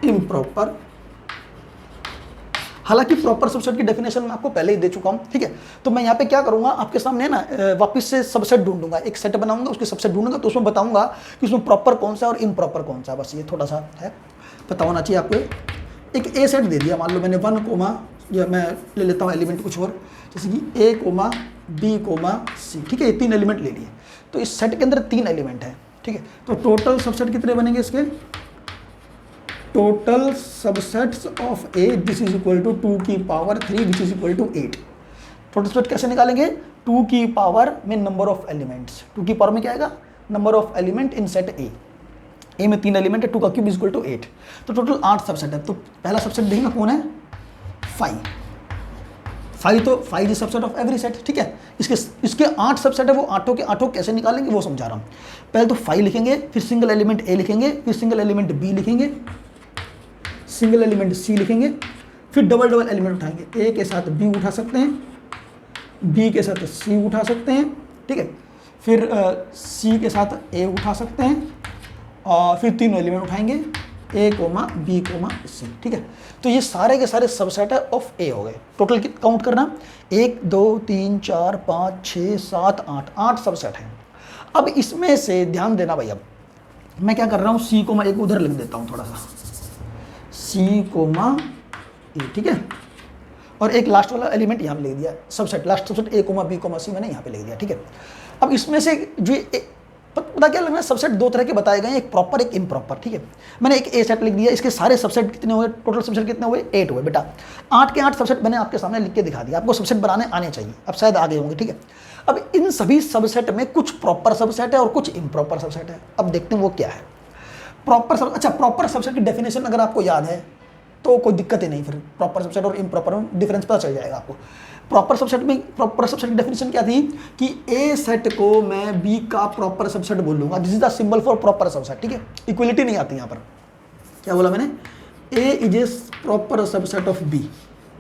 इम्प्रॉपर। हालांकि प्रॉपर सबसेट की डेफिनेशन मैं आपको पहले ही दे चुका हूं, ठीक है। तो मैं यहाँ पे क्या करूंगा, आपके सामने ना वापस से सबसेट ढूंढूंगा, एक सेट बनाऊंगा, उसके सबसेट ढूंढूंगा, तो उसमें बताऊंगा कि उसमें प्रॉपर कौन सा और इम्प्रॉपर कौन सा। बस ये थोड़ा सा है, पता होना चाहिए आपको। एक ए सेट दे दिया, मान लो मैंने 1 कोमा, या मैं ले लेता हूँ एलिमेंट कुछ और, जैसे कि ए कोमा बी कोमा सी, ठीक है। ये 3 एलिमेंट ले लिए। तो इस सेट के अंदर 3 एलिमेंट है, ठीक है। तो टोटल सबसेट कितने बनेंगे इसके, total subsets of A this is equal to 2 की power 3 which is equal to 8। Total subset कैसे निकालेंगे, 2 की पावर में नंबर ऑफ एलिमेंट्स, 2 की पावर में क्या आएगा, number of element in set ए में 3 एलिमेंट है, 2 का क्यूब इज इक्वल टू 8। तो टोटल 8 सबसेट है। तो पहला सबसेट देखेंगे कौन है, फाइव। तो five is subset of every set, ठीक है। इसके 8 सबसेट है, वो 8 के 8 कैसे निकालेंगे वो समझा रहा हूँ। पहले तो 5 लिखेंगे, फिर सिंगल एलिमेंट ए लिखेंगे, फिर सिंगल एलिमेंट बी लिखेंगे, सिंगल एलिमेंट सी लिखेंगे, फिर डबल एलिमेंट उठाएंगे। ए के साथ बी उठा सकते हैं, बी के साथ सी उठा सकते हैं, ठीक है। फिर सी के साथ ए उठा सकते हैं, और फिर 3 एलिमेंट उठाएंगे, ए कोमा बी कोमा सी, ठीक है। तो ये सारे के सारे सबसेट ऑफ ए हो गए। टोटल काउंट करना, 1 2 3 4 5 6 7 8 सबसेट हैं। अब इसमें से ध्यान देना भाई, अब मैं क्या कर रहा हूँ, सी कोमा एक उधर लिख देता हूँ थोड़ा सा, सी कोमा ए, ठीक है। और एक लास्ट वाला एलिमेंट यहाँ पे लिख दिया, subset last subset A comma B comma C मैंने यहाँ पे लिख दिया, ठीक है। अब इसमें से जो पता क्या लगना है, सबसेट 2 तरह के बताए गए हैं, एक प्रॉपर एक इम्प्रॉपर, ठीक है। मैंने एक ए सेट लिख दिया, इसके सारे सबसेट कितने हुए, टोटल सबसेट कितने हुए, 8 हुए बेटा। 8 के 8 सबसेट मैंने आपके सामने लिख के दिखा दिया, आपको सबसेट बनाने आने चाहिए, अब शायद आगे होंगे, ठीक है। अब इन सभी सबसेट में कुछ प्रॉपर सबसेट है और कुछ इम्प्रॉपर सबसेट है। अब देखते हैं वो क्या है प्रॉपर सबसेट की डेफिनेशन अगर आपको याद है तो कोई दिक्कत ही नहीं, फिर प्रॉपर सबसेट और इम्प्रॉपर में डिफरेंस पता चल जाएगा आपको। प्रॉपर सबसेट की डेफिनेशन क्या थी कि ए सेट को मैं बी का प्रॉपर सबसेट बोलूंगा, this is the symbol for proper subset, ठीक है। इक्वलिटी नहीं आती यहाँ पर, क्या बोला मैंने, A is a proper subset of B.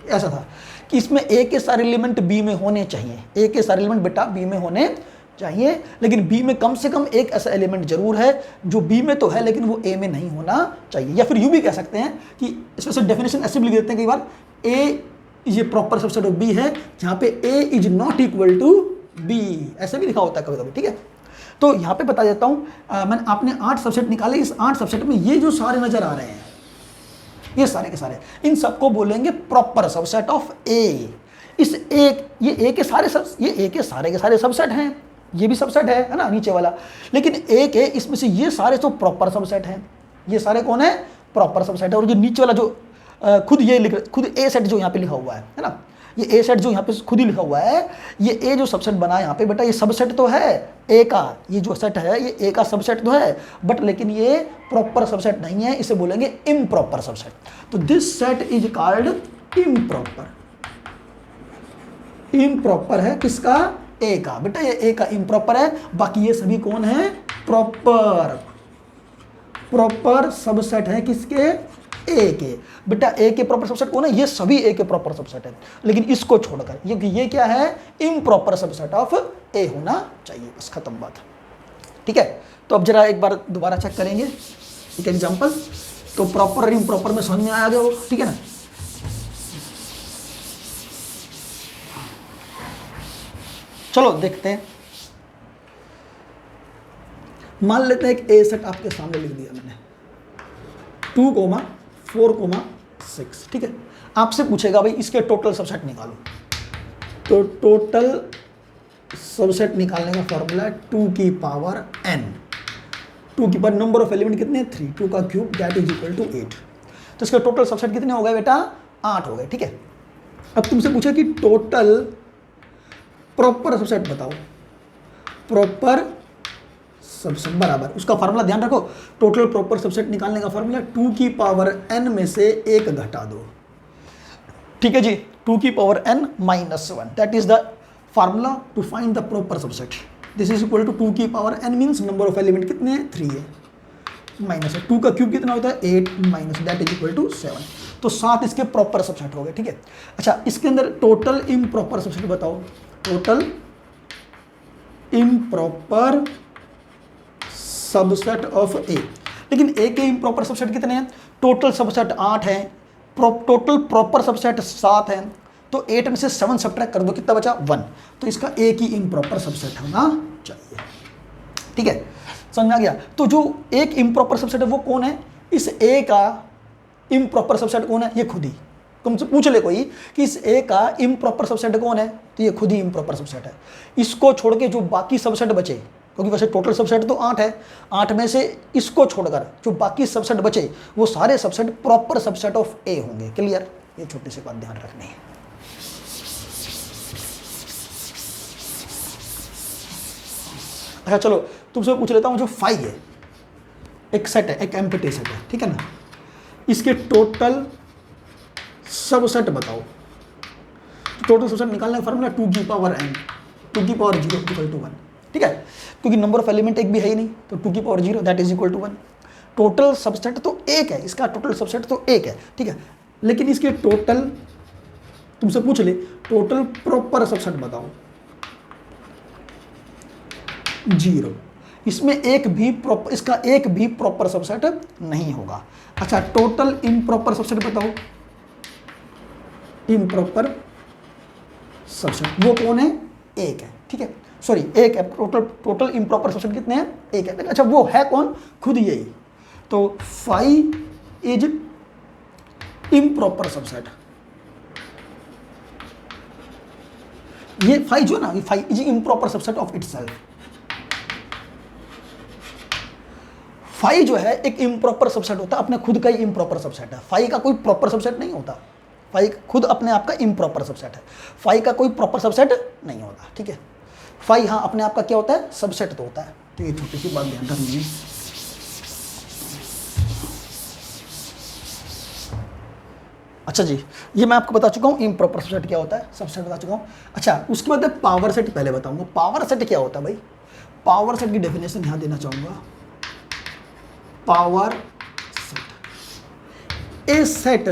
ऐसा था कि इसमें ए के सारे एलिमेंट बी में होने चाहिए, ए के सारे एलिमेंट बेटा बी में होने चाहिए, लेकिन बी में कम से कम एक ऐसा एलिमेंट जरूर है जो बी में तो है लेकिन वो ए में नहीं होना चाहिए। या फिर यूं भी कह सकते हैं कि इसमें डेफिनेशन ऐसे भी लिख देते हैं कई बार, A is a proper subset of B है जहां पे A is not equal to B, ऐसे भी लिखा होता है कभी कभी, ठीक है। तो यहाँ पे बता देता हूँ, मैंने आपने 8 सबसेट निकाले, इस 8 सबसेट में ये जो सारे नजर आ रहे हैं, ये सारे के सारे, इन सबको बोलेंगे प्रॉपर सबसेट ऑफ ए। इस एक ये ए के सारे के सारे सबसेट हैं, ये भी सबसेट है ना नीचे वाला, लेकिन एक है इसमें से ये सारे तो प्रॉपर सबसेट हैं। ये सारे कौन है, प्रॉपर सबसेट है। और ये नीचे वाला जो खुद ए सेट जो यहाँ पे लिखा हुआ है ना, ये ए सेट जो यहाँ पे खुद ही लिखा हुआ है, ये ए जो सबसेट बना है यहाँ पे बेटा, ये सबसेट तो है ए का, ये जो सेट है ये ए का सबसेट तो है, बट लेकिन ये प्रॉपर सबसेट नहीं है, इसे बोलेंगे इम्प्रॉपर सबसेट। तो this set is called improper. Improper है किसका, ए का, बेटा ये ए का इम्प्रॉपर है, बाकी ये सभी कौन है, प्रॉपर। प्रॉपर सबसेट है किसके? ए के। बेटा ए के प्रॉपर सबसेट कौन है? ये सभी ए के प्रॉपर सबसेट है, लेकिन इसको छोड़कर, क्योंकि ये क्या है? इम्प्रॉपर सबसेट ऑफ ए होना चाहिए। बस खत्म बात। ठीक है, तो अब जरा एक बार दोबारा चेक करेंगे एक एग्जांपल। तो प्रॉपर और इम्प्रॉपर में समझ में आ गया हो, ठीक है ना? चलो देखते हैं। मान लेते हैं एक ए सेट आपके सामने लिख दिया मैंने 2,4,6, ठीक है। आपसे पूछेगा भाई इसके टोटल सबसेट निकालो। तो टोटल सबसेट निकालने का फॉर्मूला है 2 की पावर n। 2 की पावर नंबर ऑफ एलिमेंट कितने? 3। 2 का cube that is equal to 8। तो इसके टोटल सबसेट कितने हो गए बेटा? 8 हो गए, ठीक है। अब तुमसे पूछे कि टोटल प्रॉपर सबसेट बताओ। प्रॉपर सबसेट बराबर, उसका फार्मूला ध्यान रखो। टोटल प्रॉपर सबसेट निकालने का फार्मूला 2 की पावर n में से 1 घटा दो, ठीक है जी। 2 की power n minus 1 that is the formula to find the proper subset. This is equal to 2 की power n means number of element कितने हैं? 3 है, माइनस 2 का क्यूब कितना होता है? 8 minus that is equal to 7। तो 7 इसके प्रॉपर सबसेट हो गए, ठीक है। अच्छा, इसके अंदर टोटल इम्प्रॉपर सबसेट बताओ। टोटल इम्प्रॉपर सबसेट ऑफ ए। लेकिन ए के इम्प्रॉपर सबसेट कितने हैं? टोटल सबसेट 8 है, टोटल प्रॉपर सबसेट 7 है। तो 8 में से 7 सब्ट्रैक्ट कर दो, कितना बचा? 1। तो इसका ए की इम्प्रॉपर सबसेट होना चाहिए, ठीक है। समझ में आ गया? तो जो एक इम्प्रॉपर सबसेट है वो कौन है? इस ए का इम्प्रॉपर सबसेट कौन है? ये खुद ही। तुमसे पूछ ले कोई कि इस ए का इम्प्रॉपर सबसेट कौन है, तो ये खुद ही इम्प्रॉपर सबसेट है। इसको छोड़ के जो बाकी सबसेट बचे, क्योंकि वैसे टोटल सबसेट तो 8 है, 8 में से इसको छोड़कर जो बाकी सबसेट बचे वो सारे सबसेट प्रॉपर सबसेट ऑफ ए होंगे। क्लियर? ये छोटी सी बात ध्यान रखनी है। अच्छा चलो, तुमसे पूछ लेता हूं, जो 5 है, एक सेट है, एक एम्प्टी सेट है, ठीक है ना। इसके टोटल सबसेट बताओ। टोटल सबसेट निकालने का फॉर्मूला 2 की पावर n, 2 की पावर 0 इक्वल टू 1, ठीक है। क्योंकि नंबर ऑफ एलिमेंट एक भी है ही नहीं, तो 2 की power 0 that is equal to 1। Total subset तो एक है, इसका टोटल सबसेट तो एक है, ठीक है। लेकिन इसके टोटल, तुमसे पूछ ले, टोटल प्रॉपर सबसेट बताओ। 0। इसमें एक भी प्रॉपर, इसका एक भी प्रॉपर सबसेट नहीं होगा। अच्छा, टोटल इम्प्रॉपर सबसेट बताओ। इम्प्रॉपर सबसेट वो कौन है? एक है, ठीक है। सॉरी, एक है। टोटल इम्प्रॉपर सबसेट कितने हैं? एक है। अच्छा, वो है कौन? खुद यही। तो 5 इज इम्प्रॉपर सबसेट। ये 5 जो ना, 5 is improper subset of itself. 5 जो है एक इम्प्रॉपर सबसेट होता है, अपने खुद का ही इम्प्रॉपर सबसेट है। 5 का कोई प्रॉपर सबसेट नहीं होता। 5 खुद अपने आप का इम्प्रॉपर सबसेट है। 5 का कोई प्रॉपर सबसेट नहीं होता, ठीक है। 5 हाँ अपने आप का क्या होता है? सबसेट तो होता है। तो ये छोटी सी बात ध्यान रखनी है। अच्छा जी, ये मैं आपको बता चुका हूँ इम्प्रॉपर सबसेट क्या होता है, सबसेट बता चुका हूँ। अच्छा, उसके बाद पावर सेट पहले बताऊंगा। पावर सेट क्या होता है भाई? पावर सेट की डेफिनेशन ध्यान देना चाहूंगा। Power set,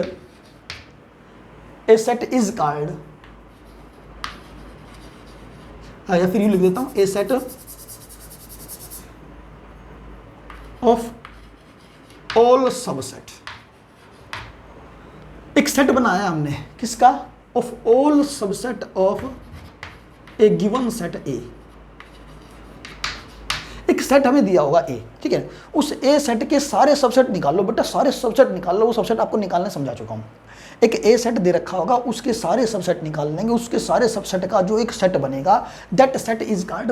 A set is called, या फिर यूं लिख देता हूं, ए सेट ऑफ ऑल सबसेट। एक सेट बनाया हमने, किसका? Of all subset of A given set ए। एक सेट हमें दिया होगा ए, ठीक है। उस ए सेट के सारे सबसेट निकाल लो बेटा, सारे सबसेट निकाल लो। वो सबसेट आपको निकालने समझा चुका हूं। एक ए सेट दे रखा होगा, उसके सारे सबसेट निकाल लेंगे। उसके सारे सबसेट का जो एक सेट बनेगा, that set is called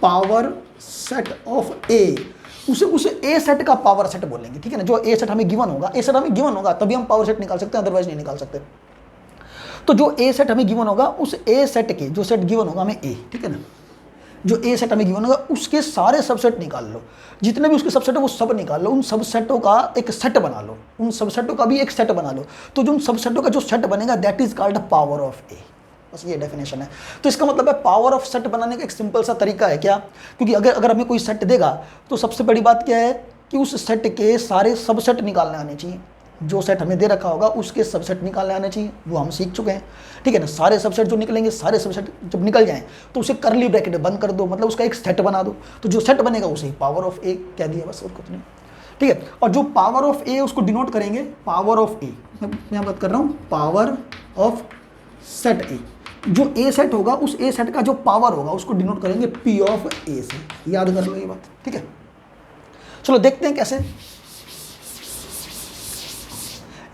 power set of A. उसे ए सेट का पावर सेट बोलेंगे, ठीक है ना। जो ए सेट हमें गिवन होगा, ए सेट हमें गिवन होगा तभी हम पावर सेट निकाल सकते हैं, अदरवाइज नहीं निकाल सकते। तो जो ए सेट हमें गिवन होगा, उस ए सेट के जो सेट गिवन होगा हमें ए, ठीक है ना। जो ए सेट हमें गिवन होगा उसके सारे सबसेट निकाल लो, जितने भी उसके सबसेट है वो सब निकाल लो। उन सबसेटों का एक सेट बना लो, उन सबसेटों का भी एक सेट बना लो। तो जो उन सबसेटों का जो सेट बनेगा that is called power of A. बस ये डेफिनेशन है। तो इसका मतलब है पावर ऑफ सेट बनाने का एक सिंपल सा तरीका है क्या, क्योंकि अगर हमें कोई सेट देगा तो सबसे बड़ी बात क्या है कि उस सेट के सारे सबसेट निकालने आने चाहिए। जो सेट हमें दे रखा होगा उसके सबसेट निकालने आने चाहिए, वो हम सीख चुके हैं, ठीक है ना। सारे सबसेट जो निकलेंगे, सारे सबसेट जब निकल जाएं तो उसे करली ब्रैकेट बंद कर दो, मतलब उसका एक सेट बना दो। तो जो सेट बनेगा उसे पावर ऑफ ए कह दिया, बस और कुछ नहीं, ठीक है। और जो पावर ऑफ ए उसको डिनोट करेंगे पावर ऑफ ए, मैं बात कर रहा हूँ पावर ऑफ सेट ए। जो ए सेट होगा उस ए सेट का जो पावर होगा उसको डिनोट करेंगे पी ऑफ ए से, याद कर लो ये बात, ठीक है। चलो देखते हैं कैसे।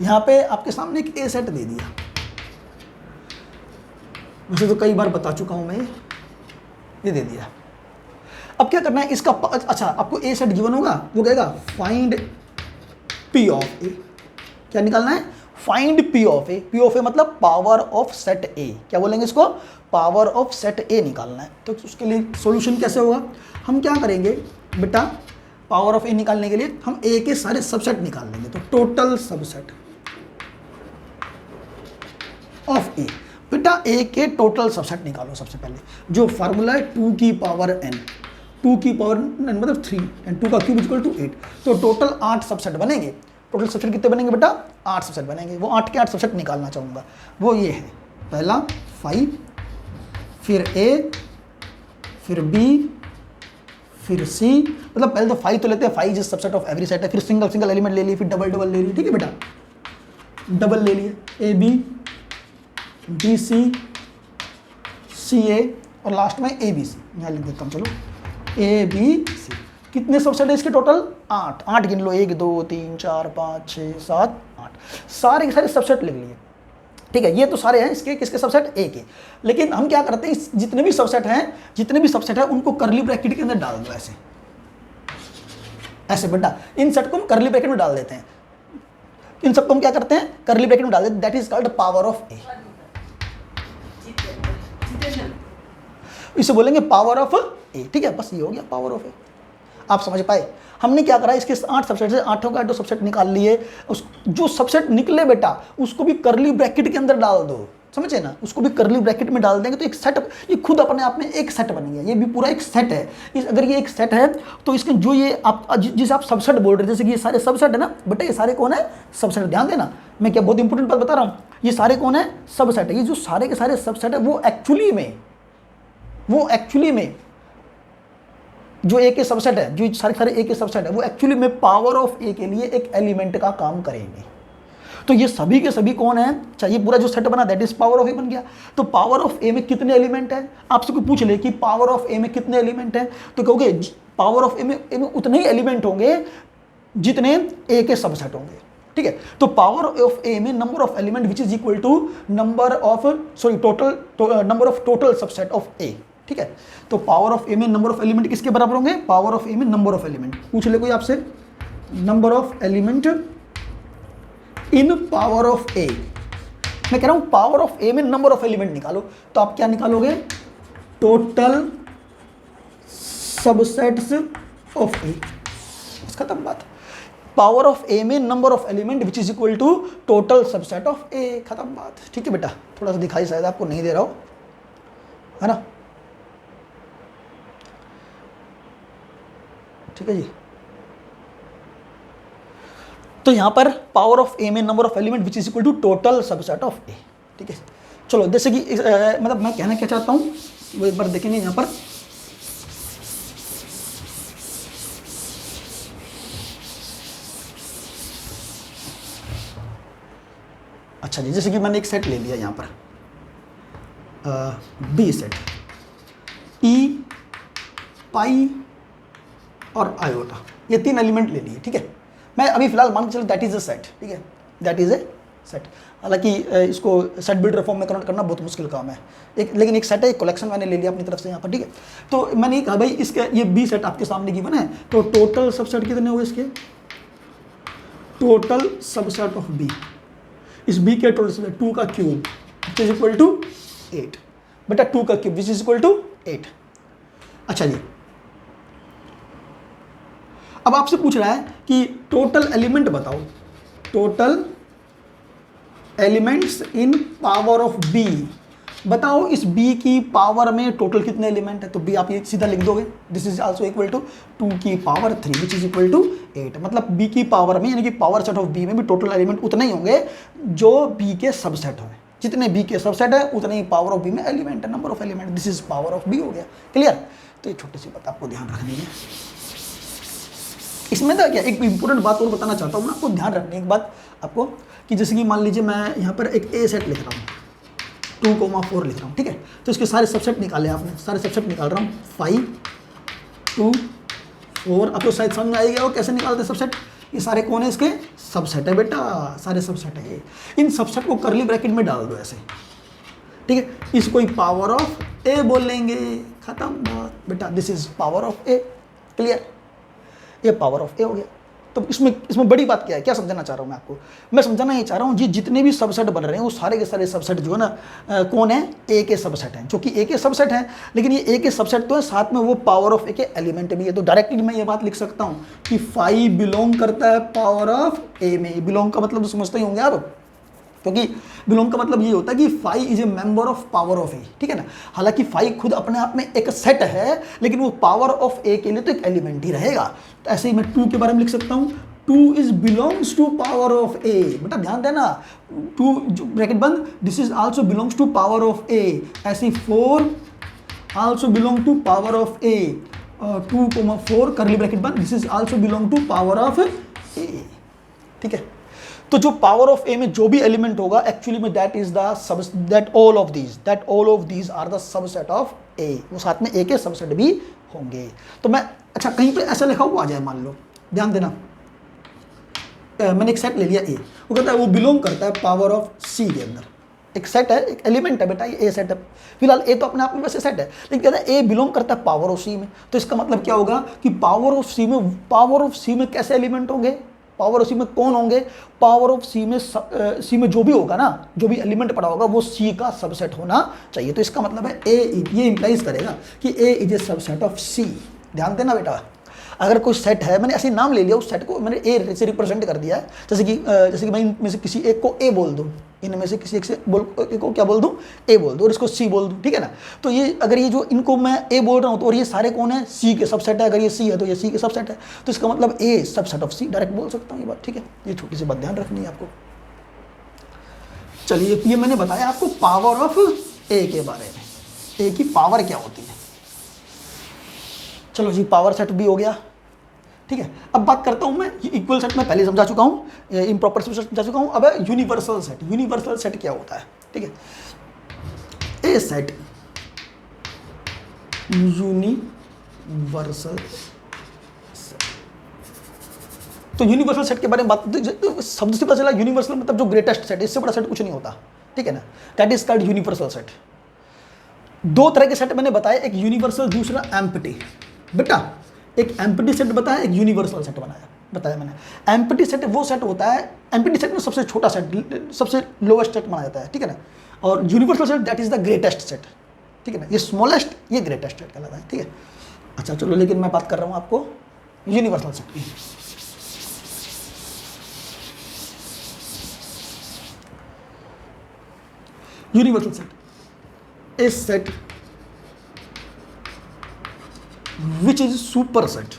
यहां पे आपके सामने एक ए सेट दे दिया, वैसे तो कई बार बता चुका हूं मैं, ये दे दिया। अब क्या करना है इसका, अच्छा आपको ए सेट गिवन होगा, वो कहेगा फाइंड पी ऑफ ए। क्या निकालना है? Find P of A. P of A मतलब पावर ऑफ सेट ए, क्या बोलेंगे इसको? पावर ऑफ सेट ए निकालना है। तो उसके लिए सॉल्यूशन कैसे होगा? हम क्या करेंगे बेटा, पावर ऑफ ए निकालने के लिए हम ए के सारे सबसेट निकाल लेंगे। तो टोटल सबसेट ऑफ ए, बेटा ए के टोटल सबसेट निकालो। सबसे पहले जो फार्मूला है 2 की पावर n, 2 की पावर n मतलब 3 एंड 2 का क्यूब इक्वल टू 8। तो टोटल 8 सबसेट बनेंगे। टोटल सबसेट कितने बनेंगे बेटा? 8 सबसेट बनेंगे। वो 8 के 8 सबसेट निकालना चाहूँगा, वो ये है, पहला 5, फिर A, फिर B, फिर C। मतलब पहले तो 5 तो लेते हैं, 5 is subset of every set है। फिर सिंगल सिंगल एलिमेंट ले लिए, फिर डबल डबल ले लिए, ठीक है बेटा, डबल ले लिए, AB, BC, CA और लास्ट में ABC। यहाँ लिख देता हूँ, चलो ABC। कितने सबसेट है इसके टोटल? 8। 8 गिन लो, 1 2 3 4 5 6 7 8, सारे के सारे सबसेट लिख लिए, ठीक है। ये तो सारे हैं इसके, किसके सबसेट? ए के। लेकिन हम क्या करते हैं, जितने भी सबसेट हैं उनको करली ब्रैकेट के अंदर डाल दो, ऐसे ऐसे बेटा। इन सेट को हम करली ब्रैकेट में डाल देते हैं, इन सबको हम क्या करते हैं? करली ब्रैकेट में डाल देते हैं। That is called power of A. इसे बोलेंगे पावर ऑफ ए, ठीक है। बस ये हो गया पावर ऑफ ए। आप समझ पाए? हमने क्या करा, इसके 8 सबसेट से 8 का 2 सबसेट निकाल लिए। उस जो सबसेट निकले बेटा उसको भी करली ब्रैकेट के अंदर डाल दो, समझे ना। उसको भी करली ब्रैकेट में डाल देंगे तो एक सेट, ये खुद अपने आप में एक सेट बन गया। ये भी पूरा एक सेट है। अगर ये एक सेट है तो इसके जो ये आप जिसे आप सबसेट बोल रहे हैं, जैसे कि ये सारे सबसेट है ना बेटा, ये सारे कौन है? सबसेट। ध्यान देना, मैं क्या बहुत इंपॉर्टेंट बात बता रहा हूँ। ये सारे कौन है? सबसेट है। ये जो सारे के सारे सबसेट है वो एक्चुअली में जो ए के सबसेट है, जो सारे सारे ए के सबसेट है, वो एक्चुअली में पावर ऑफ ए के लिए एक एलिमेंट का काम करेंगे। तो ये सभी के सभी कौन है? चाहिए पूरा जो सेट बना दैट इज पावर ऑफ ए बन गया। तो पावर ऑफ ए में कितने एलिमेंट है? आपसे कोई पूछ ले कि पावर ऑफ ए में कितने एलिमेंट है, तो कहोगे पावर ऑफ ए में उतने ही एलिमेंट होंगे जितने ए के सबसेट होंगे, ठीक है। तो पावर ऑफ ए में number of element which is equal to number of total subset of A, ठीक है। तो पावर ऑफ ए में नंबर ऑफ एलिमेंट किसके बराबर होंगे? पावर ऑफ ए में नंबर ऑफ एलिमेंट। पूछ ले कोई आपसे, number of element in power of A. मैं कह रहा हूं पावर ऑफ ए में नंबर ऑफ एलिमेंट निकालो, तो आप क्या निकालोगे? Total subsets of A. खत्म बात। पावर ऑफ ए में number of element which is equal to total subset of A, खत्म बात, ठीक है बेटा। थोड़ा सा दिखाई शायद आपको नहीं दे रहा हो, है ना, ठीक है जी। तो यहां पर पावर ऑफ ए में number of element which is equal to total subset of A, ठीक है। चलो जैसे कि मतलब मैं कहना क्या चाहता हूं वो एक बार देखेंगे यहां पर। अच्छा जी, जैसे कि मैंने एक सेट ले लिया यहां पर, बी सेट, ई, पाई और आयोटा, ये 3 एलिमेंट ले लिए, ठीक है। मैं अभी फिलहाल मान के चलो दैट इज अ सेट, ठीक है, दैट इज ए सेट। हालांकि इसको सेट बिल्डर फॉर्म में कन्वर्ट करना बहुत मुश्किल काम है, लेकिन एक सेट है, एक कलेक्शन मैंने ले लिया अपनी तरफ से यहाँ पर, ठीक है। तो मैंने कहा भाई इसके ये बी सेट आपके सामने गिवन है, तो टोटल सबसेट कितने हुए इसके? टोटल सबसेट ऑफ बी, इस बी के टोटल सबसेट 2 का cube which is equal to 8, बेटा 2 का cube which is equal to 8। अच्छा जी, अब आपसे पूछ रहा है कि टोटल एलिमेंट बताओ, total elements in power of B, बताओ इस b की पावर में टोटल कितने एलिमेंट है, तो b आप ये सीधा लिख दोगे, this is also equal to 2 की power 3 which is equal to 8। मतलब b की पावर में यानी कि पावर सेट ऑफ b में भी टोटल एलिमेंट उतने ही होंगे जो b के सबसेट होंगे, जितने b के सबसेट है उतने ही पावर ऑफ b में एलिमेंट है, number of element, this is power of b हो गया। क्लियर? तो ये छोटी सी बात आपको ध्यान रखनी है। इसमें था क्या, एक इंपॉर्टेंट बात और बताना चाहता हूँ मैं आपको, ध्यान रखने एक बात आपको, कि जैसे कि मान लीजिए मैं यहाँ पर एक ए सेट लिख रहा हूँ, 2,4 लिख रहा हूँ, ठीक है, तो इसके सारे सबसेट निकाले आपने, सारे सबसेट निकाल रहा हूँ, 5, 2, 4। आपको शायद समझ में आएगा वो कैसे निकालते हैं सबसेट, ये सारे कौन है इसके सबसेट है बेटा, सारे सबसेट है। इन सबसेट को करली ब्रैकेट में डाल दो ऐसे, ठीक है, इसको ही पावर ऑफ ए बोल लेंगे, खत्म बात बेटा, this is power of A. Clear? ये पावर ऑफ ए हो गया। तो इसमें बड़ी बात क्या है, क्या समझाना चाह रहा हूँ मैं आपको, मैं समझाना ये चाह रहा हूँ जी जितने भी सबसेट बन रहे हैं वो सारे के सारे सबसेट जो है ना कौन है, ए के सबसेट हैं, जो कि ए के सबसेट हैं, लेकिन ये ए के सबसेट तो है, साथ में वो पावर ऑफ ए के एलिमेंट भी है। तो डायरेक्टली मैं ये बात लिख सकता हूँ कि 5 बिलोंग करता है पावर ऑफ ए में। बिलोंग का मतलब तो समझते ही होंगे आप, क्योंकि बिलोंग का मतलब ये होता है कि 5 is a member of power of A, ठीक है ना। हालांकि 5 खुद अपने आप में एक सेट है, लेकिन वो पावर ऑफ ए के लिए तो एक एलिमेंट ही रहेगा। तो ऐसे ही मैं 2 के बारे में लिख सकता हूँ, 2 is belongs to power of A. बेटा ध्यान देना, 2 ब्रैकेट बंद, this is also belongs to power of A. ऐसे 4 also belong to power of A, 2,4 curly bracket बंद, this is also belong to power of A. ठीक है, तो जो पावर ऑफ ए में जो भी एलिमेंट होगा एक्चुअली में that is the that all of these are the subset of A, वो साथ में ए के सबसेट भी होंगे। तो मैं अच्छा कहीं पे ऐसा लिखा हुआ आ जाए, मान लो, ध्यान देना, मैंने एक सेट ले लिया ए, वो कहता है वो बिलोंग करता है पावर ऑफ सी के अंदर। एक सेट है, एक एलिमेंट है बेटा, ये ए सेट है, फिलहाल ए तो अपने आप में वैसे सेट है, लेकिन कहता है ए बिलोंग करता है पावर ऑफ सी में। तो इसका मतलब क्या होगा कि पावर ऑफ सी में कैसे एलिमेंट होंगे, पावर ऑफ सी में कौन होंगे, पावर ऑफ सी में जो भी होगा ना, जो भी एलिमेंट पड़ा होगा वो सी का सबसेट होना चाहिए। तो इसका मतलब है ए, ये इंप्लाइज करेगा कि A is a subset of सी। ध्यान देना बेटा, अगर कोई सेट है, मैंने ऐसे नाम ले लिया, उस सेट को मैंने ए से रिप्रेजेंट कर दिया है, जैसे कि मैं इनमें से किसी एक को ए बोल दूँ, इनमें से किसी एक को क्या बोल दूँ, ए बोल दूँ, और इसको सी बोल दूँ, ठीक है ना। तो ये अगर ये जो इनको मैं ए बोल रहा हूँ तो और ये सारे कौन है, सी के सबसेट है, अगर ये सी है तो ये सी के सबसेट है, तो इसका मतलब ए सबसेट ऑफ सी, डायरेक्ट बोल सकता हूँ ये बात, ठीक है। ये छोटी सी बात ध्यान रखनी है आपको। चलिए, ये मैंने बताया आपको पावर ऑफ ए के बारे में, ए की पावर क्या होती है। चलो जी, पावर सेट भी हो गया, ठीक है। अब बात करता हूं मैं, इक्वल सेट में पहले समझा चुका हूं, इम्प्रॉपर सेट समझा चुका हूं। अब है यूनिवर्सल सेट। यूनिवर्सल सेट क्या होता है, ठीक है, ए सेट यूनिवर्सल सेट। तो यूनिवर्सल सेट के बारे में बात, शब्द से पता चला यूनिवर्सल मतलब जो ग्रेटेस्ट सेट, इससे बड़ा सेट कुछ नहीं होता, ठीक है ना, that is called universal set. दो तरह के सेट मैंने बताया, एक यूनिवर्सल, दूसरा एम्प्टी। बेटा एक एम्प्टी सेट बताया, एक यूनिवर्सल सेट बताया मैंने। एम्प्टी सेट वो सेट होता है, एम्प्टी सेट में सबसे छोटा सेट, सबसे लोवेस्ट सेट माना जाता है, ठीक है ना। और universal set that is the greatest set, ठीक है ना, ये स्मॉलेस्ट, ये ग्रेटेस्ट सेट कहलाता है, ठीक है। अच्छा चलो, लेकिन मैं बात कर रहा हूँ आपको यूनिवर्सल सेट की। Universal set is set which is superset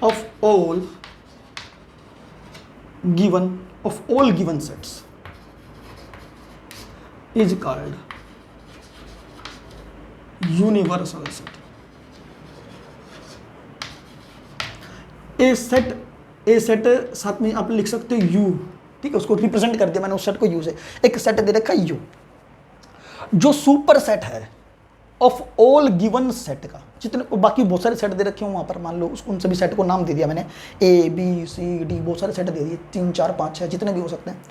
of all given sets is called universal set. A set साथ में आप लिख सकते हो यू, ठीक है, उसको रिप्रेजेंट कर दिया मैंने उस सेट को यू से। एक सेट दे रखा है यू, जो सुपर सेट है ऑफ ऑल गिवन सेट का, जितने बाकी बहुत सारे सेट दे रखे हो वहाँ पर, मान लो उन सभी सेट को नाम दे दिया मैंने, ए बी सी डी, बहुत सारे सेट दे दिए, 3 4 5 6 जितने भी हो सकते हैं।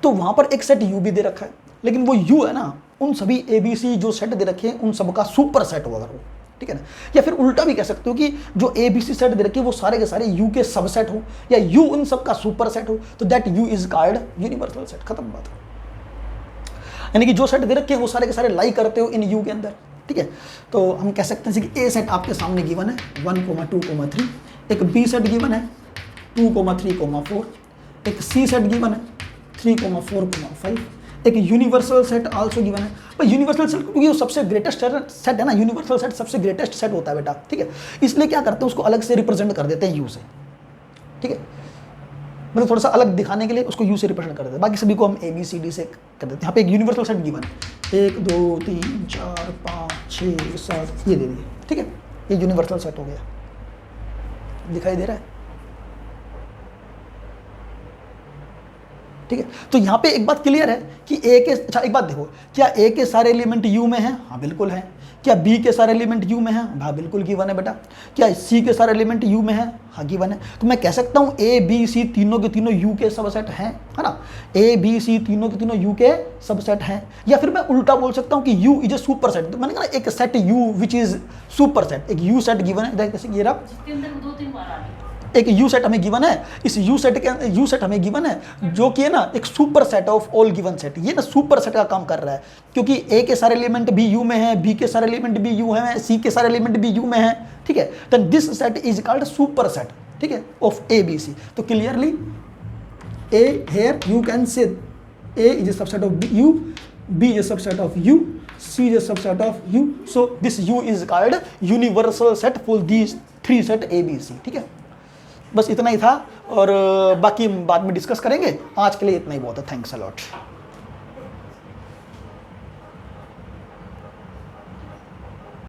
तो वहाँ पर एक सेट यू भी दे रखा है, लेकिन वो यू है ना, उन सभी ए बी सी जो सेट दे रखे हैं उन सब का सुपर सेट होगा वो, ठीक है ना। या फिर उल्टा भी कह सकते हो कि जो ए बी सी सेट दे रखे हैं वो सारे के सारे यू के सबसेट हो, या यू उन सब का सुपर सेट हो, तो that you is called universal set. खत्म बात। यानी कि जो सेट दे रखे हैं वो सारे के सारे लाई करते हो इन यू के अंदर, ठीक है। तो हम कह सकते हैं कि ए सेट आपके सामने गिवन है 1, 2, 3, एक बी सेट गिवन है 2, 3, 4, एक सी सेट गिवन है 3, 4, 5, एक यूनिवर्सल सेट आल्सो गिवन है। पर यूनिवर्सल सेट क्योंकि वो सबसे ग्रेटेस्ट सेट है ना, यूनिवर्सल सेट सबसे ग्रेटेस्ट सेट होता है बेटा, ठीक है, इसलिए क्या करते हैं उसको अलग से रिप्रेजेंट कर देते हैं यू से, ठीक है, मतलब थोड़ा सा अलग दिखाने के लिए उसको यू से रिप्रेजेंट कर देते हैं, बाकी सभी को हम ए बी सी डी से कर देते हैं। यहाँ पे एक यूनिवर्सल सेट गिवन है 1 2 3 4 5 6 7 ये दे दिए, ठीक है, ये यूनिवर्सल सेट हो गया, दिखाई दे रहा है, ठीक है। तो यहाँ पे एक बात क्लियर है कि ए के, अच्छा एक बात देखो, क्या ए के सारे एलिमेंट यू में हैं? हाँ बिल्कुल हैं। क्या बी के सारे एलिमेंट यू में हैं? हाँ बिल्कुल गिवन है बेटा। क्या सी के सारे एलिमेंट यू में हैं? हाँ गिवन है। तो मैं कह सकता हूँ ए बी सी तीनों के तीनों यू के सबसेट हैं, है ना, ए बी सी तीनों के तीनों यू के सबसेट हैं। या फिर मैं उल्टा बोल सकता हूँ कि you is a super set. तो मैंने कहा एक set you which is super set, एक यू सेट गिवन है, जैसे ये रहा, एक यू सेट हमें गिवन है, इस यू सेट हमें गिवन है जो कि है ना एक super set of all given set, ये ना सुपर सेट का काम कर रहा है क्योंकि ए के सारे एलिमेंट भी यू में है, बी के सारे एलिमेंट भी यू है, सी के सारे एलिमेंट भी यू में है, ठीक है, then this set is called super set, ठीक है, ऑफ ए बी सी। तो clearly A here you can say A is a subset of u, b is a subset of u, c is a subset of u, so this u is called universal set for these three set a b c, ठीक है। बस इतना ही था और बाकी बाद में discuss करेंगे, आज के लिए इतना ही बहुत है। Thanks a lot.